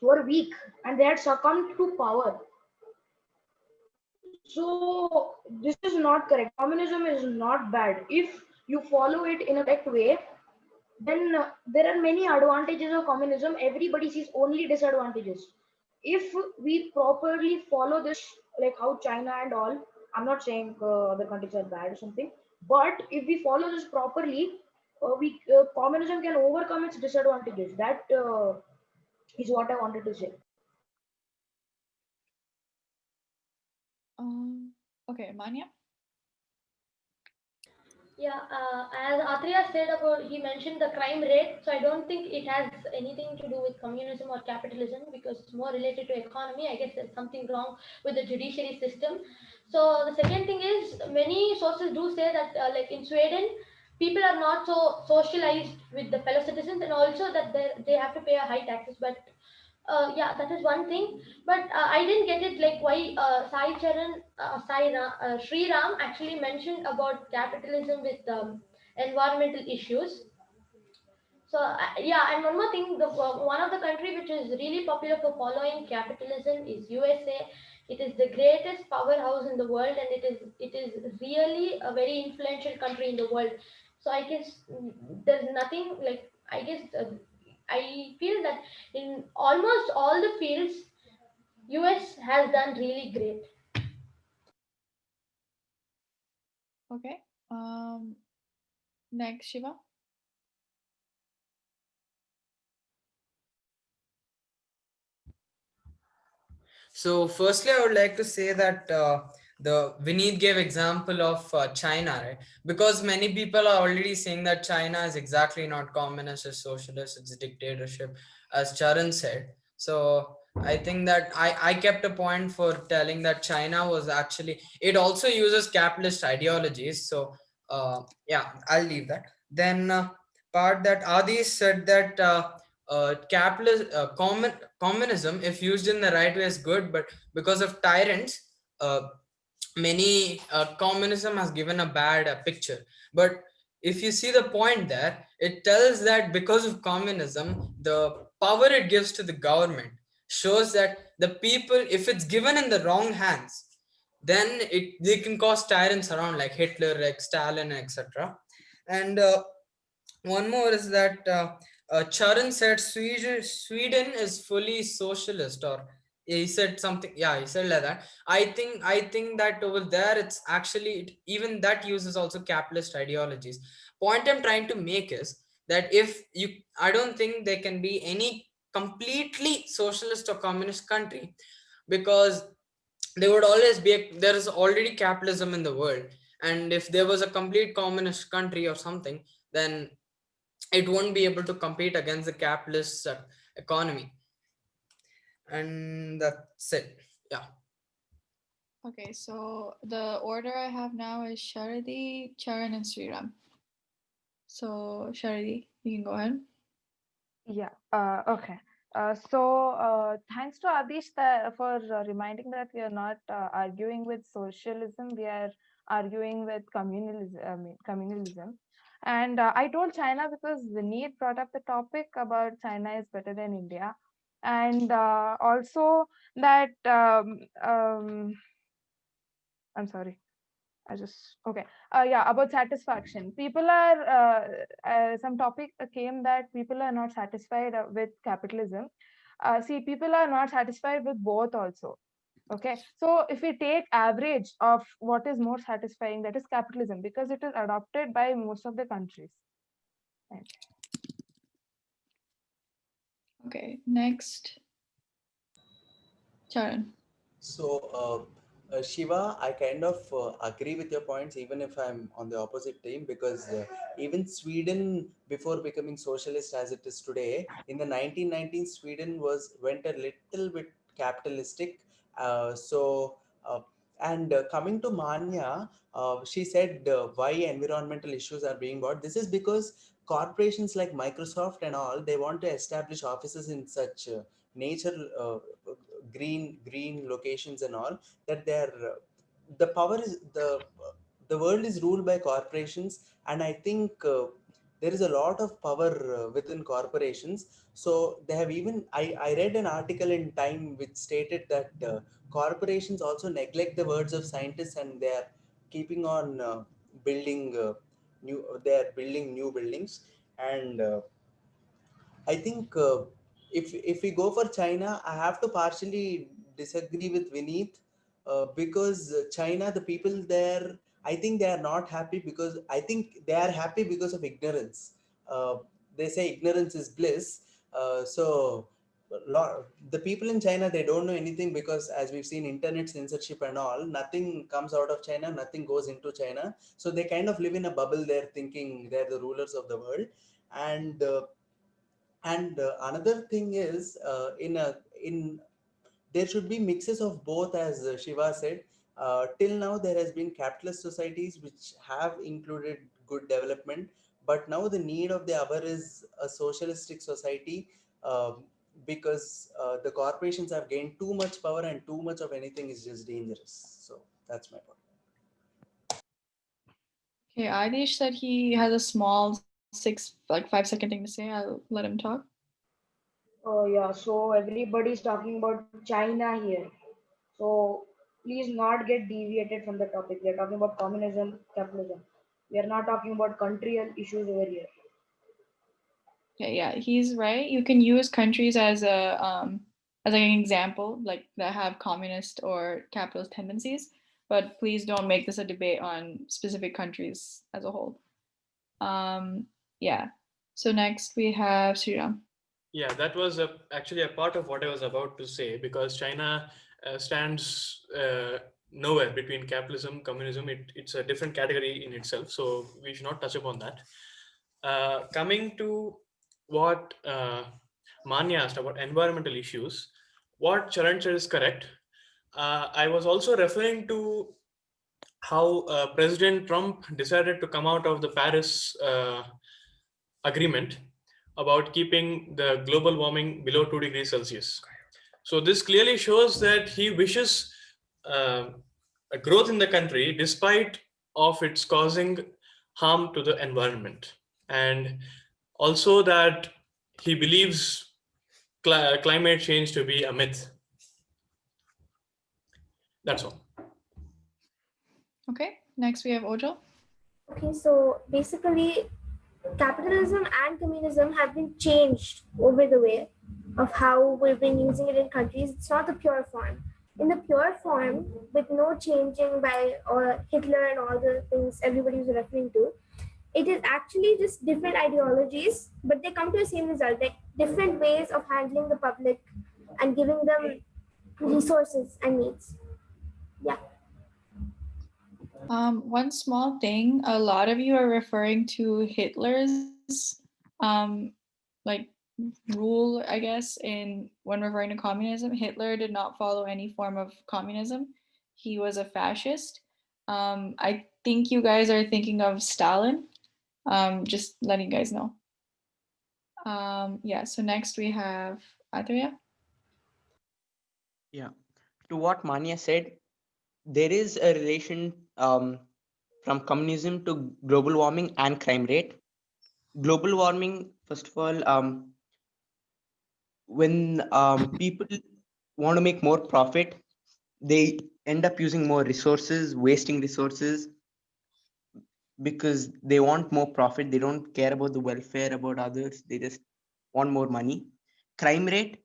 were weak and they had succumbed to power. So this is not correct. Communism is not bad. If you follow it in a correct way, then there are many advantages of communism. Everybody sees only disadvantages. If we properly follow this, like how China and all, I'm not saying other countries are bad or something, but if we follow this properly, we communism can overcome its disadvantages. That is what I wanted to say. Okay, Manya. Yeah, as Atreya said about, he mentioned the crime rate. So I don't think it has anything to do with communism or capitalism because it's more related to economy. I guess there's something wrong with the judiciary system. So the second thing is many sources do say that like in Sweden, people are not so socialized with the fellow citizens, and also that they have to pay a high taxes. But yeah, that is one thing. But I didn't get it like why Sri Ram actually mentioned about capitalism with environmental issues. So yeah, and one more thing, the one of the country which is really popular for following capitalism is USA. It is the greatest powerhouse in the world, and it is really a very influential country in the world. So I guess there's nothing like I guess I feel that in almost all the fields, US has done really great. Okay. Next, Shiva. So, firstly, I would like to say that the Vineet gave example of China, right? Because many people are already saying that China is exactly not communist, it's socialist, it's dictatorship, as Charan said. So, I think that I kept a point for telling that China was actually, it also uses capitalist ideologies. So, yeah, I'll leave that. Then, part that Adi said that capitalist communism, if used in the right way, is good, but because of tyrants, uh, many communism has given a bad picture. But if you see the point there, it tells that because of communism, the power it gives to the government shows that the people, if it's given in the wrong hands, then they can cause tyrants around like Hitler, like Stalin, etc. And one more is that Charan said Sweden is fully socialist, or he said something. Yeah, he said like that. I think that over there it's actually even that uses also capitalist ideologies. Point I'm trying to make is that if you, I don't think there can be any completely socialist or communist country, because there would always be there is already capitalism in the world, and if there was a complete communist country or something, then it won't be able to compete against the capitalist economy. And that's it. Yeah. Okay, so the order I have now is Sharadi, Charan, and Sriram. So Sharadi, you can go ahead. Yeah. Okay. Thanks to Adish for reminding that we are not arguing with socialism. We are arguing with communalism. I mean, communalism. And I told China because Vineet brought up the topic about China is better than India, and also that I'm sorry. I just okay. Yeah, about satisfaction. People are some topic came that people are not satisfied with capitalism. See, people are not satisfied with both also. Okay, so if we take average of what is more satisfying, that is capitalism because it is adopted by most of the countries. Right. Okay, next, Charan. So, Shiva, I kind of agree with your points, even if I'm on the opposite team, because even Sweden, before becoming socialist as it is today, in the 1990s, Sweden went a little bit capitalistic. So, and coming to Manya, she said why environmental issues are being brought. This is because corporations like Microsoft and all, they want to establish offices in such nature green locations and all, that they're the power is the world is ruled by corporations. And I think there is a lot of power within corporations. So they have even I read an article in Time which stated that corporations also neglect the words of scientists, and they are keeping on building they are building new buildings. And I think if we go for China, I have to partially disagree with Vineet, because China, the people there, I think they are not happy because I think they are happy because of ignorance. Uh, they say ignorance is bliss. So the people in China, they don't know anything, because as we've seen internet censorship and all, nothing comes out of China, nothing goes into China. So they kind of live in a bubble there, thinking they're the rulers of the world. And another thing is, in there should be mixes of both, as Shiva said. Till now there has been capitalist societies which have included good development, but now the need of the hour is a socialistic society, because the corporations have gained too much power, and too much of anything is just dangerous. So that's my point. Okay, Adish said he has a small 5-second thing to say. I'll let him talk. Yeah, so everybody's talking about China here. So please not get deviated from the topic. We are talking about communism, capitalism. We are not talking about country issues over here. Yeah, he's right. You can use countries as like an example, like that have communist or capitalist tendencies, but please don't make this a debate on specific countries as a whole. Yeah. So next we have Sriram. Yeah, that was actually a part of what I was about to say, because China stands nowhere between capitalism, communism. It's a different category in itself, so we should not touch upon that. Coming to what Manya asked about environmental issues, what Charan said is correct. I was also referring to how President Trump decided to come out of the Paris agreement about keeping the global warming below 2 degrees Celsius. So this clearly shows that he wishes uh, a growth in the country despite of its causing harm to the environment, and also that he believes climate change to be a myth. That's all. Okay, next we have Ojal. Okay, so basically, capitalism and communism have been changed over the way of how we've been using it in countries. It's not the pure form. In the pure form, with no changing by Hitler and all the things everybody was referring to, it is actually just different ideologies, but they come to the same result, like different ways of handling the public and giving them resources and needs. Yeah. One small thing, a lot of you are referring to Hitler's like rule, I guess, in when referring to communism. Hitler did not follow any form of communism. He was a fascist. I think you guys are thinking of Stalin. Just letting you guys know. Yeah, so next we have Atreya. Yeah. To what Manya said, there is a relation from communism to global warming and crime rate. Global warming, first of all, when people want to make more profit, they end up using more resources, wasting resources, because they want more profit. They don't care about the welfare, about others. They just want more money. Crime rate,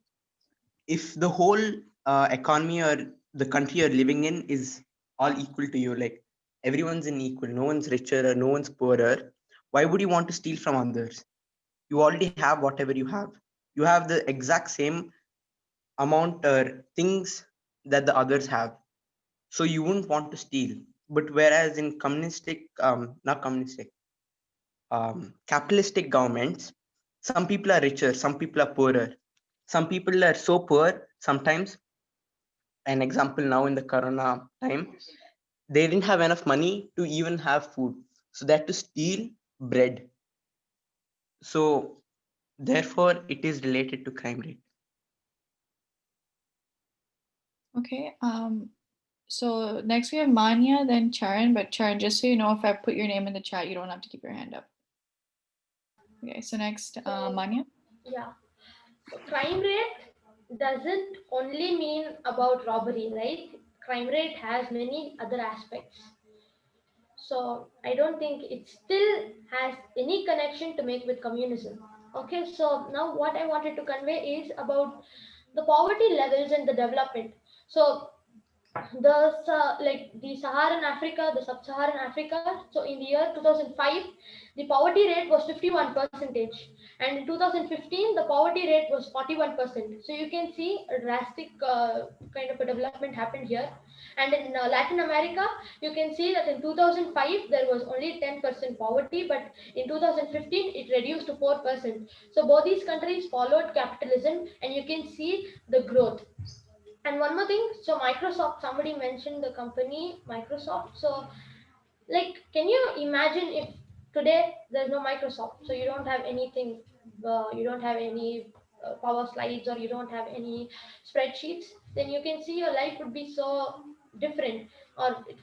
if the whole economy or the country you're living in is all equal to you, like everyone's in equal, no one's richer or no one's poorer, why would you want to steal from others? You already have whatever you have. You have the exact same amount or things that the others have, so you wouldn't want to steal. But whereas in communistic not communistic capitalistic governments, some people are richer, some people are poorer. Some people are so poor sometimes, an example now in the corona time, they didn't have enough money to even have food, so they had to steal bread. So therefore it is related to crime rate. Okay. So next we have Manya, then Charan. But Charan, just so you know, if I put your name in the chat, you don't have to keep your hand up. Okay. So next, Manya. Yeah. So crime rate doesn't only mean about robbery, right? Crime rate has many other aspects. So I don't think it still has any connection to make with communism. Okay, so now what I wanted to convey is about the poverty levels and the development. So like the Saharan Africa, the Sub-Saharan Africa. So in the year 2005, the poverty rate was 51 percentage, and in 2015, the poverty rate was 41%. So you can see a drastic kind of a development happened here. And in Latin America, you can see that in 2005 there was only 10% poverty, but in 2015 it reduced to 4%. So both these countries followed capitalism, and you can see the growth. And one more thing, so Microsoft, somebody mentioned the company Microsoft. So, like, can you imagine if today there's no Microsoft? So you don't have anything, you don't have any power slides, or you don't have any spreadsheets. Then you can see your life would be so different, or it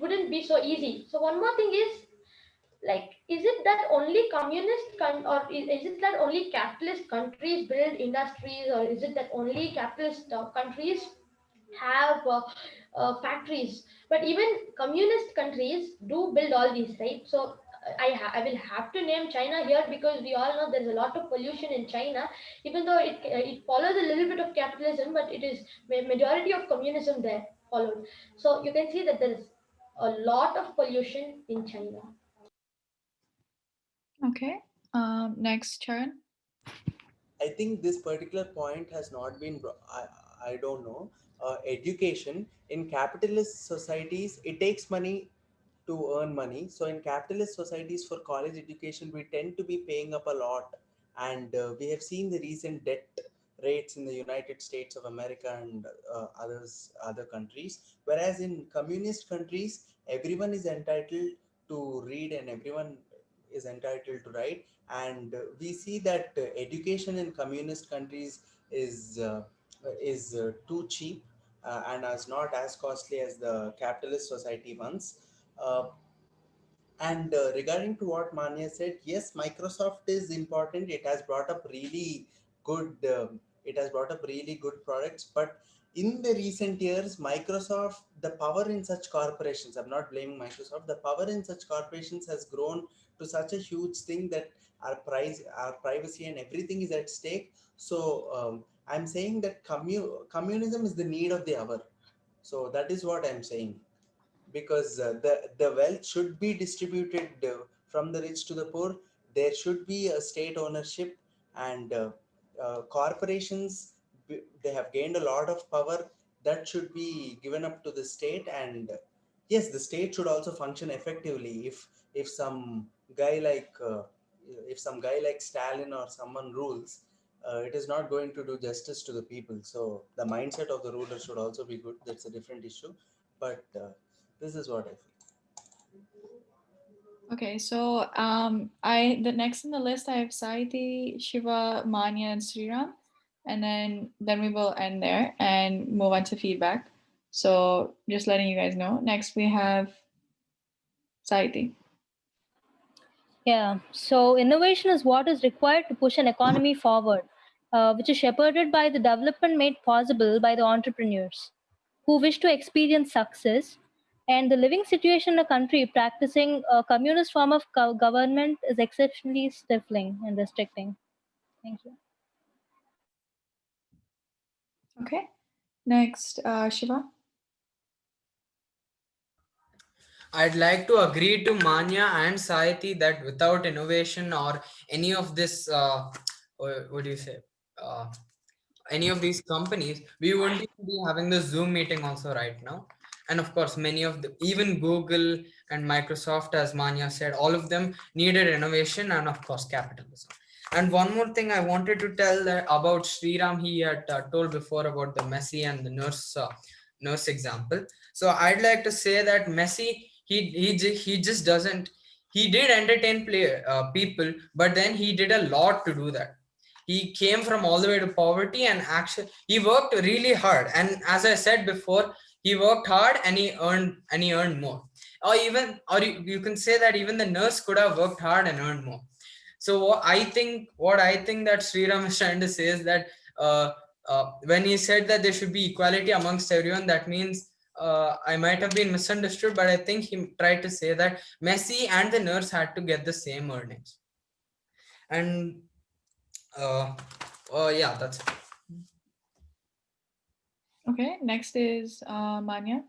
wouldn't be so easy. So one more thing is, like, is it that only or is it that only capitalist countries build industries, or is it that only capitalist countries have factories? But even communist countries do build all these, right? So I will have to name China here, because we all know there's a lot of pollution in China, even though it follows a little bit of capitalism, but it is majority of communism there followed. So you can see that there is a lot of pollution in China. Okay. Next, Charan. I think this particular point has not been. I don't know. Education in capitalist societies, it takes money to earn money. So in capitalist societies, for college education, we tend to be paying up a lot, and we have seen the recent debt rates in the United States of America and other countries. Whereas in communist countries, everyone is entitled to read and everyone is entitled to write, and we see that education in communist countries is too cheap, and is not as costly as the capitalist society ones. Uh, and regarding to what Manya said, yes, Microsoft is important. It has brought up really good. It has brought up really good products, but in the recent years, Microsoft, the power in such corporations, I'm not blaming Microsoft, the power in such corporations has grown to such a huge thing that our privacy and everything is at stake. So I'm saying that communism is the need of the hour. So that is what I'm saying, because the wealth should be distributed from the rich to the poor. There should be a state ownership, and corporations, they have gained a lot of power that should be given up to the state. And yes, the state should also function effectively. If some guy like Stalin or someone rules, it is not going to do justice to the people. So the mindset of the ruler should also be good. That's a different issue, but this is what I feel. Okay, so I the next in the list I have Saiti, Shiva, Manya, and Sriram, and then we will end there and move on to feedback. So just letting you guys know. Next we have Saiti. Yeah, so innovation is what is required to push an economy forward, which is shepherded by the development made possible by the entrepreneurs who wish to experience success. And the living situation in a country practicing a communist form of government is exceptionally stifling and restricting. Thank you. Okay. Next, Shiva. I'd like to agree to Manya and Saiti that without innovation or any of this, what do you say, uh, any of these companies, we wouldn't be having the Zoom meeting also right now. And of course, many of the, even Google and Microsoft, as Manya said, all of them needed innovation and of course capitalism. And one more thing I wanted to tell that about Sriram, he had told before about the Messi and the nurse example. So I'd like to say that Messi, he just doesn't, he did entertain people, but then he did a lot to do that. He came from all the way to poverty, and actually he worked really hard, and as I said before, he worked hard and he earned more. Or even, or you can say that even the nurse could have worked hard and earned more. So what I think that Sriram is trying to say is that when he said that there should be equality amongst everyone, that means I might have been misunderstood, but I think he tried to say that Messi and the nurse had to get the same earnings. And yeah, that's it. Okay, next is Manya.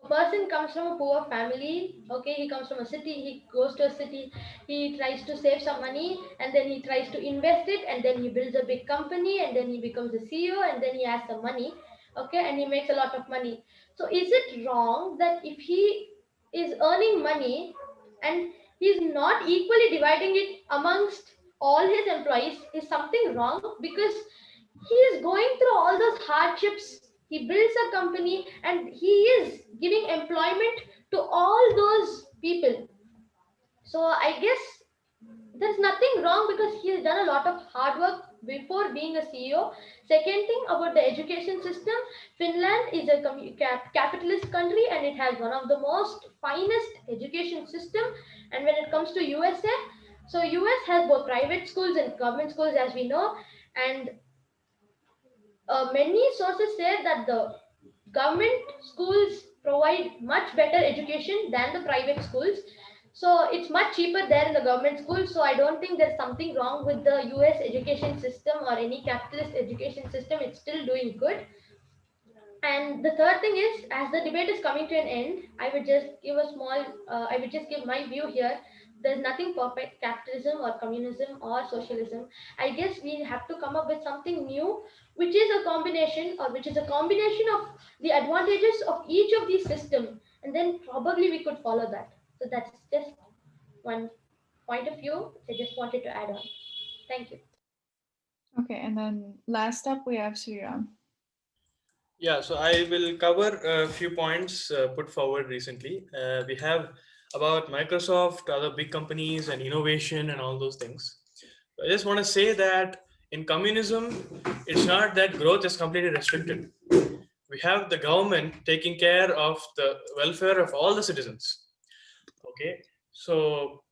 A person comes from a poor family. Okay, he comes from a city. He goes to a city. He tries to save some money, and then he tries to invest it, and then he builds a big company, and then he becomes a CEO, and then he has some money. Okay, and he makes a lot of money. So is it wrong that if he is earning money and he's not equally dividing it amongst all his employees, is something wrong? Because he is going through all those hardships. He builds a company and he is giving employment to all those people. So I guess there's nothing wrong because he has done a lot of hard work before being a CEO. Second thing about the education system, Finland is a capitalist country and it has one of the most finest education system. And when it comes to USA, so US has both private schools and government schools, as we know. And many sources say that the government schools provide much better education than the private schools. So it's much cheaper there in the government school. So I don't think there's something wrong with the US education system or any capitalist education system. It's still doing good. And the third thing is, as the debate is coming to an end, I would just give my view here. There's nothing perfect, capitalism or communism or socialism. I guess we have to come up with something new, which is a combination of the advantages of each of these systems, and then probably we could follow that. So that's just one point of view I just wanted to add on. Thank you. Okay, and then last up we have Sriram. Yeah, so I will cover a few points put forward recently. We have about Microsoft, other big companies, and innovation, and all those things. I just want to say that in communism, it's not that growth is completely restricted. We have the government taking care of the welfare of all the citizens. Okay, so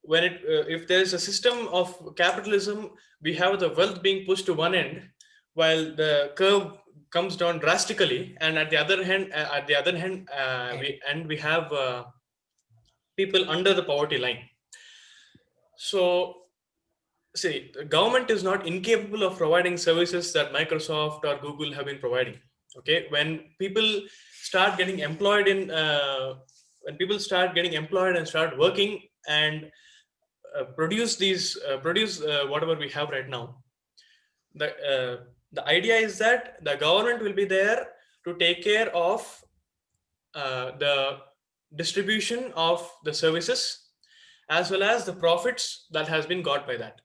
when if there is a system of capitalism, we have the wealth being pushed to one end, while the curve comes down drastically, and we have people under the poverty line. So see, the government is not incapable of providing services that Microsoft or Google have been providing. Okay, when people start getting employed and start working and produce whatever we have right now, the idea is that the government will be there to take care of the distribution of the services as well as the profits that has been got by that.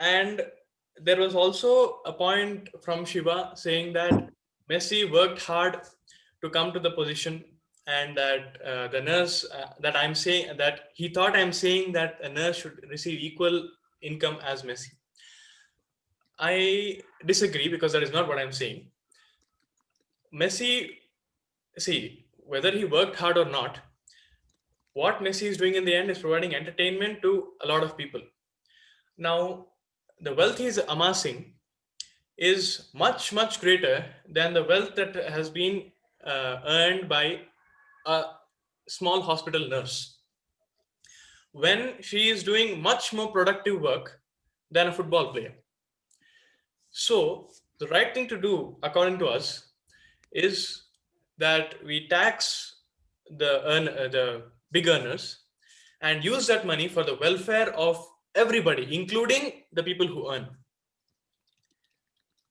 And there was also a point from Shiva saying that Messi worked hard to come to the position, and that the nurse that I'm saying that he thought I'm saying that a nurse should receive equal income as Messi. I disagree, because that is not what I'm saying. Messi, see, whether he worked hard or not, what Messi is doing in the end is providing entertainment to a lot of people. Now, the wealth he's amassing is much, much greater than the wealth that has been earned by a small hospital nurse, when she is doing much more productive work than a football player. So, the right thing to do, according to us, is that we tax the big earners and use that money for the welfare of everybody, including the people who earn.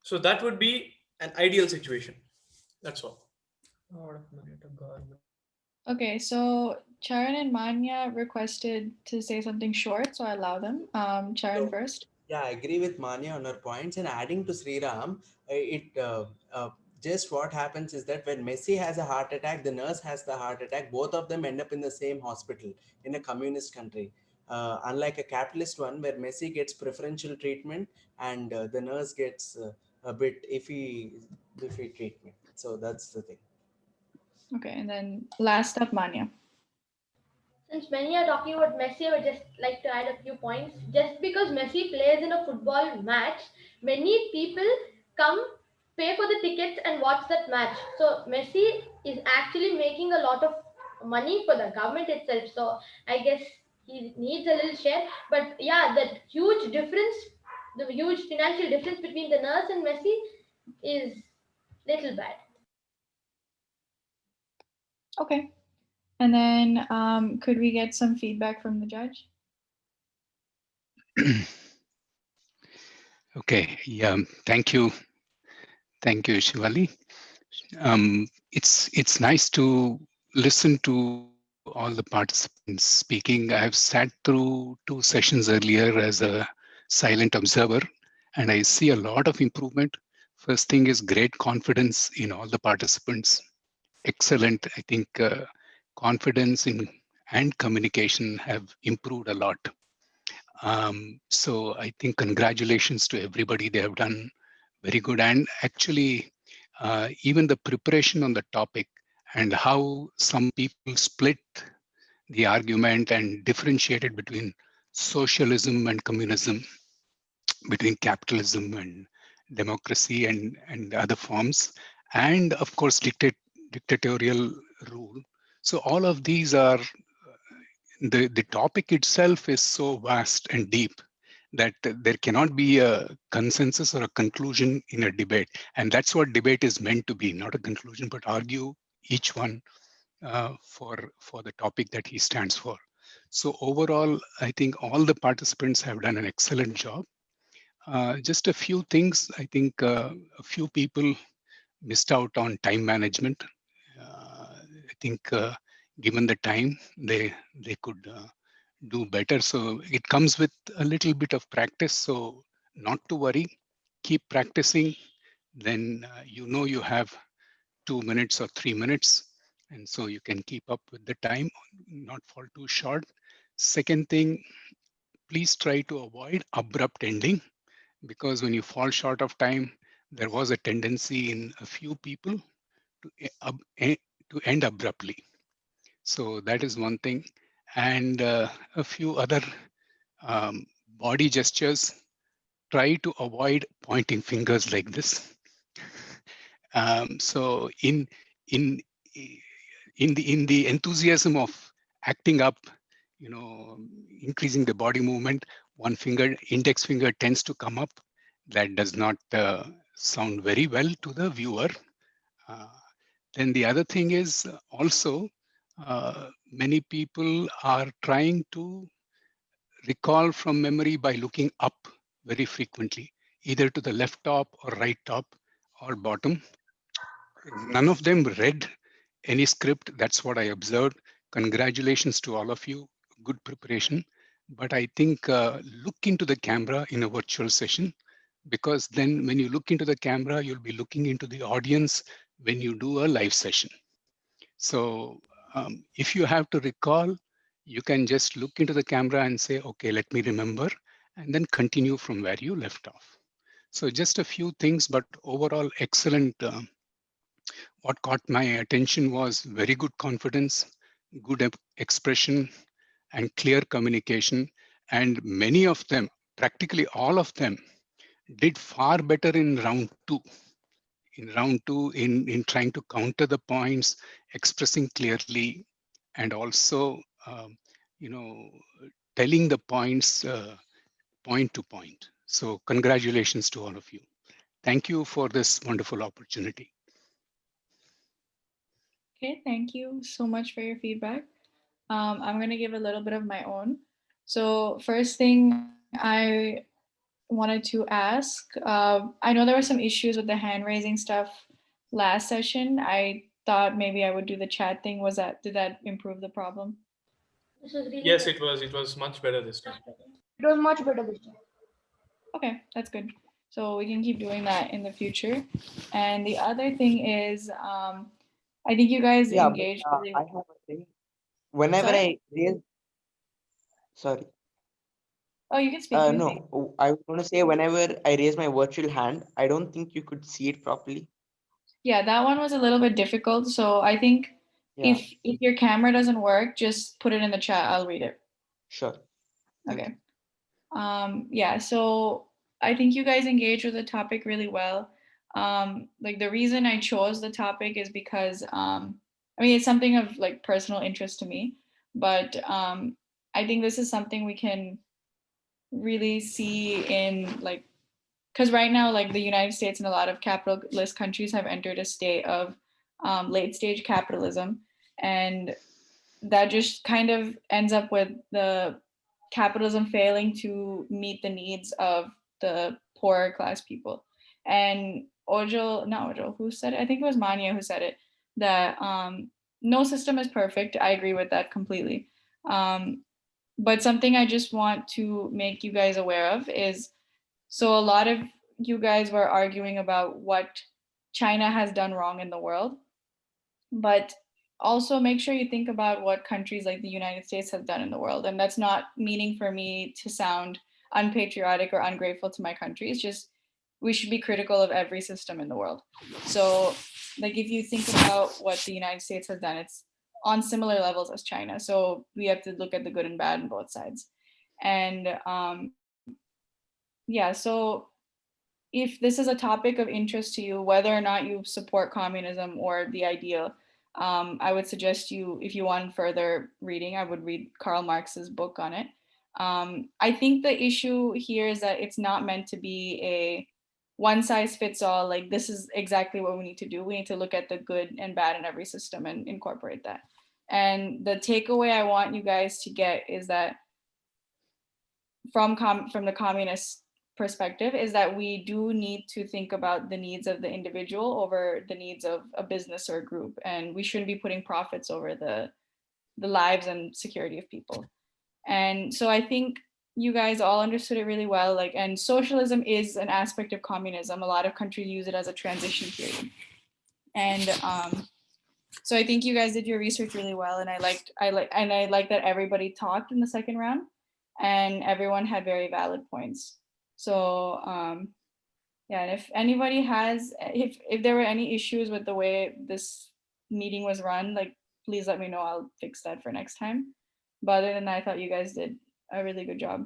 So that would be an ideal situation. That's all. Okay, so Charan and Manya requested to say something short, so I allow them. Charan first. Yeah, I agree with Manya on her points. And adding to Sriram, it just what happens is that when Messi has a heart attack, the nurse has the heart attack. Both of them end up in the same hospital in a communist country. Unlike a capitalist one where Messi gets preferential treatment and the nurse gets a bit iffy treatment. So that's the thing. Okay, and then last up, Manya. Since many are talking about Messi, I would just like to add a few points. Just because Messi plays in a football match, many people come, pay for the tickets, and watch that match. So Messi is actually making a lot of money for the government itself. So I guess he needs a little share. But yeah, the huge financial difference between the nurse and Messi, is little bad. Okay. And then could we get some feedback from the judge? Okay, yeah, thank you. Thank you, Shivali. It's nice to listen to all the participants speaking. I have sat through 2 sessions earlier as a silent observer, and I see a lot of improvement. First thing is great confidence in all the participants. Excellent. I think confidence in and communication have improved a lot. So I think congratulations to everybody. They have done very good. And actually, even the preparation on the topic and how some people split the argument and differentiated between socialism and communism, between capitalism and democracy and other forms, and of course, dictatorial rule. So all of these are the topic itself is so vast and deep that there cannot be a consensus or a conclusion in a debate. And that's what debate is meant to be, not a conclusion, but argue each one for the topic that he stands for. So overall, I think all the participants have done an excellent job. Just a few things, I think a few people missed out on time management. I think given the time, they could do better. So it comes with a little bit of practice. So not to worry, keep practicing. Then you have 2 minutes or 3 minutes. And so you can keep up with the time, not fall too short. Second thing, please try to avoid abrupt ending, because when you fall short of time, there was a tendency in a few people to, to end abruptly. So that is one thing. And a few other um, body gestures. Try to avoid pointing fingers like this. So in in the enthusiasm of acting up, increasing the body movement, one finger, index finger, tends to come up. That does not sound very well to the viewer. Uh, then the other thing is also many people are trying to recall from memory by looking up very frequently, either to the left top or right top or bottom. None of them read any script. That's what I observed. Congratulations to all of you. Good preparation. But I think look into the camera in a virtual session, because then when you look into the camera, you'll be looking into the audience when you do a live session. So if you have to recall, you can just look into the camera and say, okay, let me remember, and then continue from where you left off. So just a few things, but overall excellent. What caught my attention was very good confidence, good expression, and clear communication. And many of them, practically all of them, did far better in round two. In round two, in trying to counter the points, expressing clearly, and also, you know, telling the points point to point. So congratulations to all of you. Thank you for this wonderful opportunity. Okay, thank you so much for your feedback. I'm going to give a little bit of my own. So, first thing I wanted to ask, I know there were some issues with the hand raising stuff last session. I thought maybe I would do the chat thing. Did that improve the problem? This is really Yes, good. it was much better this time. It was much better this time. Okay, that's good. So we can keep doing that in the future. And the other thing is, I think you guys Yeah, but engaged really. I have a thing. Whenever Sorry? I raise, sorry, Oh, you can speak. You can speak. no, I was going to say whenever I raise my virtual hand, I don't think you could see it properly. Yeah, that one was a little bit difficult. So I think Yeah, if your camera doesn't work, just put it in the chat. I'll read it. sure. Thank you. Okay. Yeah, so I think you guys engaged with the topic really well. Like the reason I chose the topic is because I mean it's something of like personal interest to me, but I think this is something we can really see in like because right now, like the United States and a lot of capitalist countries have entered a state of late stage capitalism, and that just kind of ends up with the capitalism failing to meet the needs of the poorer class people. And not Ojo, who said it? I think it was Manya who said it, that no system is perfect. I agree with that completely. But something I just want to make you guys aware of is, so a lot of you guys were arguing about what China has done wrong in the world, but also make sure you think about what countries like the United States have done in the world. And that's not meaning for me to sound unpatriotic or ungrateful to my country. It's just we should be critical of every system in the world. So, like, if you think about what the United States has done, it's on similar levels as China. So we have to look at the good and bad on both sides. And yeah, so if this is a topic of interest to you, whether or not you support communism or the ideal, I would suggest you, if you want further reading, I would read Karl Marx's book on it. I think the issue here is that it's not meant to be a one size fits all, like this is exactly what we need to do. We need to look at the good and bad in every system and incorporate that. And the takeaway I want you guys to get is that from the communist perspective is that we do need to think about the needs of the individual over the needs of a business or a group, and we shouldn't be putting profits over the lives and security of people. And so I think you guys all understood it really well. Like, and socialism is an aspect of communism. A lot of countries use it as a transition period. And so I think you guys did your research really well, and I like that everybody talked in the second round, and everyone had very valid points. So yeah, and if anybody has, if there were any issues with the way this meeting was run, like please let me know. I'll fix that for next time. But other than that, I thought you guys did a really good job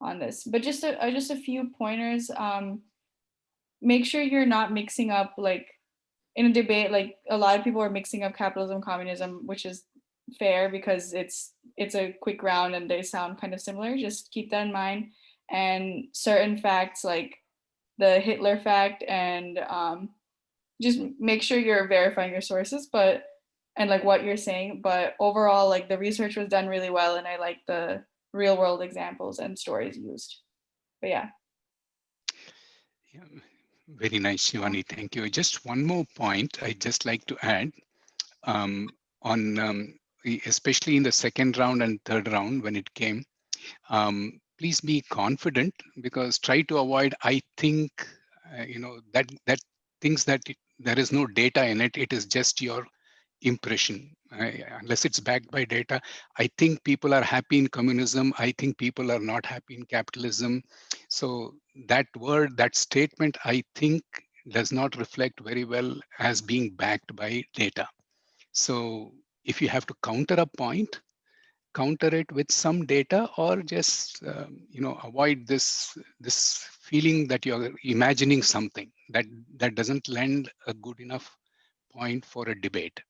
on this. But just a few pointers. Make sure you're not mixing up, like in a debate, like a lot of people are mixing up capitalism, communism, which is fair because it's a quick round and they sound kind of similar. Just keep that in mind. And certain facts like the Hitler fact, and just make sure you're verifying your sources, but and like what you're saying. But overall, like the research was done really well, and I like the real world examples and stories used. But yeah. Yeah, very nice, Shivani. Thank you. Just one more point I'd just like to add on, especially in the second round and third round when it came. Please be confident, because try to avoid, I think, that things that there is no data in it. It is just your impression. Unless it's backed by data. I think people are happy in communism. I think people are not happy in capitalism. So that word, that statement, I think does not reflect very well as being backed by data. So if you have to counter a point, counter it with some data, or just avoid this feeling that you're imagining something that doesn't lend a good enough point for a debate.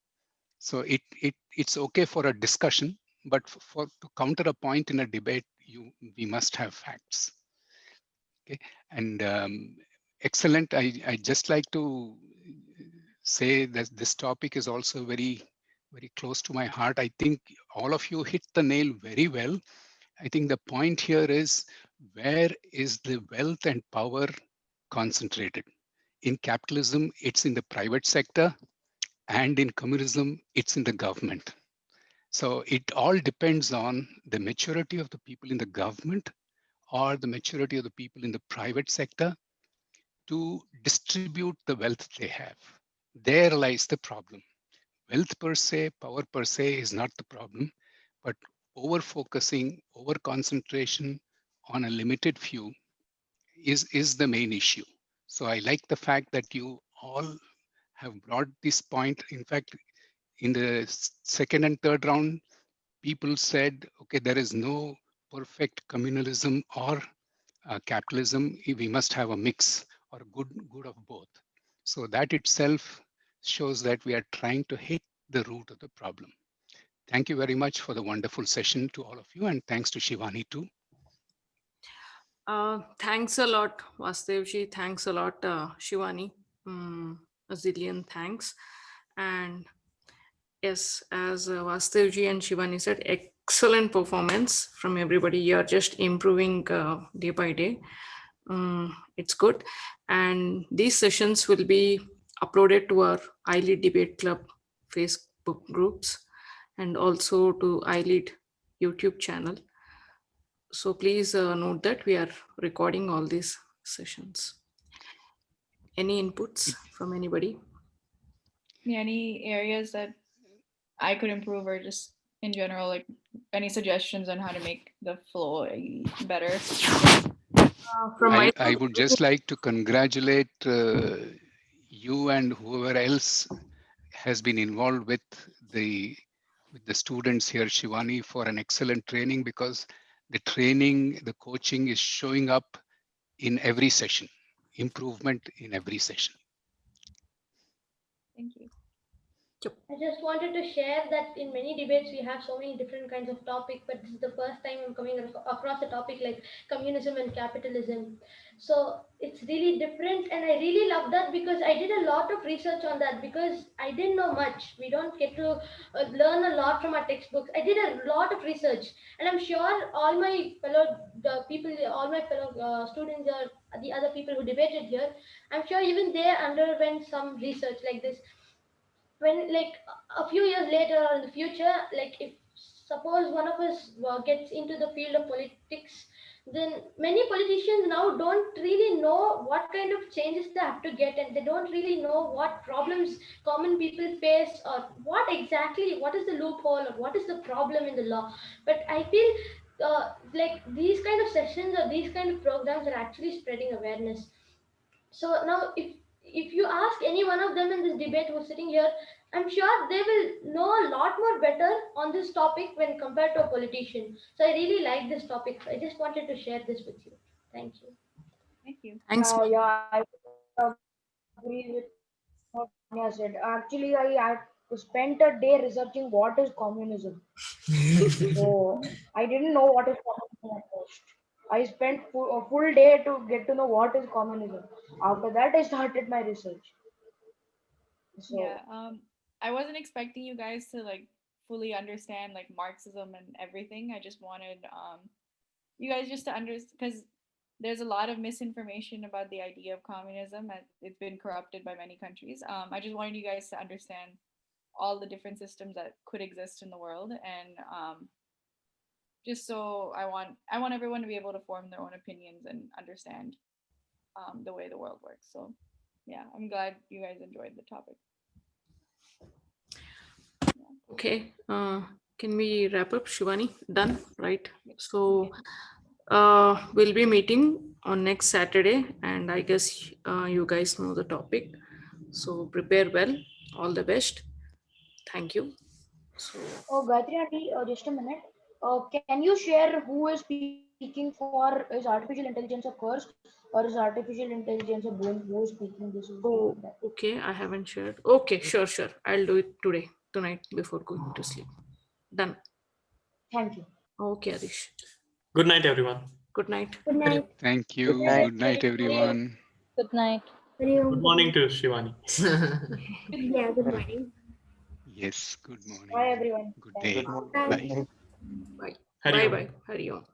So it's okay for a discussion, but for to counter a point in a debate, we must have facts. Okay, and excellent. I just like to say that this topic is also very close to my heart. I think all of you hit the nail very well. I think the point here is, where is the wealth and power concentrated? In capitalism, it's in the private sector, and in communism, it's in the government. So it all depends on the maturity of the people in the government or the maturity of the people in the private sector to distribute the wealth they have. There lies the problem. Wealth per se, power per se is not the problem, but over focusing, over concentration on a limited few is the main issue. So I like the fact that you all have brought this point. In fact, in the second and third round, people said, okay, there is no perfect communalism or capitalism. We must have a mix or good of both. So that itself shows that we are trying to hit the root of the problem. Thank you very much for the wonderful session to all of you, and thanks to Shivani too. Thanks a lot, Vastevji. Thanks a lot, Shivani. A zillion thanks. And yes, as Vastevji and Shivani said, excellent performance from everybody. You are just improving day by day. It's good. And these sessions will be uploaded to our iLead Debate Club Facebook groups and also to iLead YouTube channel. So please note that we are recording all these sessions. Any inputs from anybody? Any areas that I could improve, or just in general, like any suggestions on how to make the flow better? I would just like to congratulate you and whoever else has been involved with the students here, Shivani, for an excellent training, because the training, the coaching is showing up in every session, improvement in every session. Thank you. I just wanted to share that in many debates we have so many different kinds of topics, but this is the first time I'm coming across a topic like communism and capitalism. So it's really different, and I really love that because I did a lot of research on that because I didn't know much. We don't get to learn a lot from our textbooks. I did a lot of research, and I'm sure all my fellow people, all my fellow students, or the other people who debated here, I'm sure even they underwent some research like this. When like a few years later or in the future, like if suppose one of us gets into the field of politics, then many politicians now don't really know what kind of changes they have to get, and they don't really know what problems common people face, or what is the loophole, or what is the problem in the law. But I feel like these kind of sessions or these kind of programs are actually spreading awareness. So now if you ask any one of them in this debate who's sitting here, I'm sure they will know a lot more better on this topic when compared to a politician. So I really like this topic. I just wanted to share this with you. Thank you. Thank you. Thanks. Yeah, I agree with what Anya said. Actually, I had spent a day researching what is communism. So I didn't know what is communism at first. I spent a full day to get to know what is communism. After that, I started my research. Yeah. So I wasn't expecting you guys to like fully understand like Marxism and everything. I just wanted you guys just to understand, because there's a lot of misinformation about the idea of communism, and it's been corrupted by many countries. I just wanted you guys to understand all the different systems that could exist in the world, and just so I want everyone to be able to form their own opinions and understand the way the world works. So yeah, I'm glad you guys enjoyed the topic. Okay. Can we wrap up, Shivani? Done, right? So we'll be meeting on next Saturday, and I guess you guys know the topic. So prepare well. All the best. Thank you. So Gayatri Aunty, just a minute. Can you share who is speaking for? Is artificial intelligence a curse, or is artificial intelligence a boon? Who is speaking? This is speaking oh, that. okay. I haven't shared. Okay, sure. I'll do it tonight before going to sleep. Done. Thank you. Okay, Adish. Good night, everyone. Good night. Good night. Thank Good you. night. Good night, everyone. Good night. Good morning to Shivani. Yeah, good morning. Yes, good Bye, morning. everyone. Good Thank you. day. Good morning. Bye. Bye. Bye. Hari Om. Bye. Hari Om.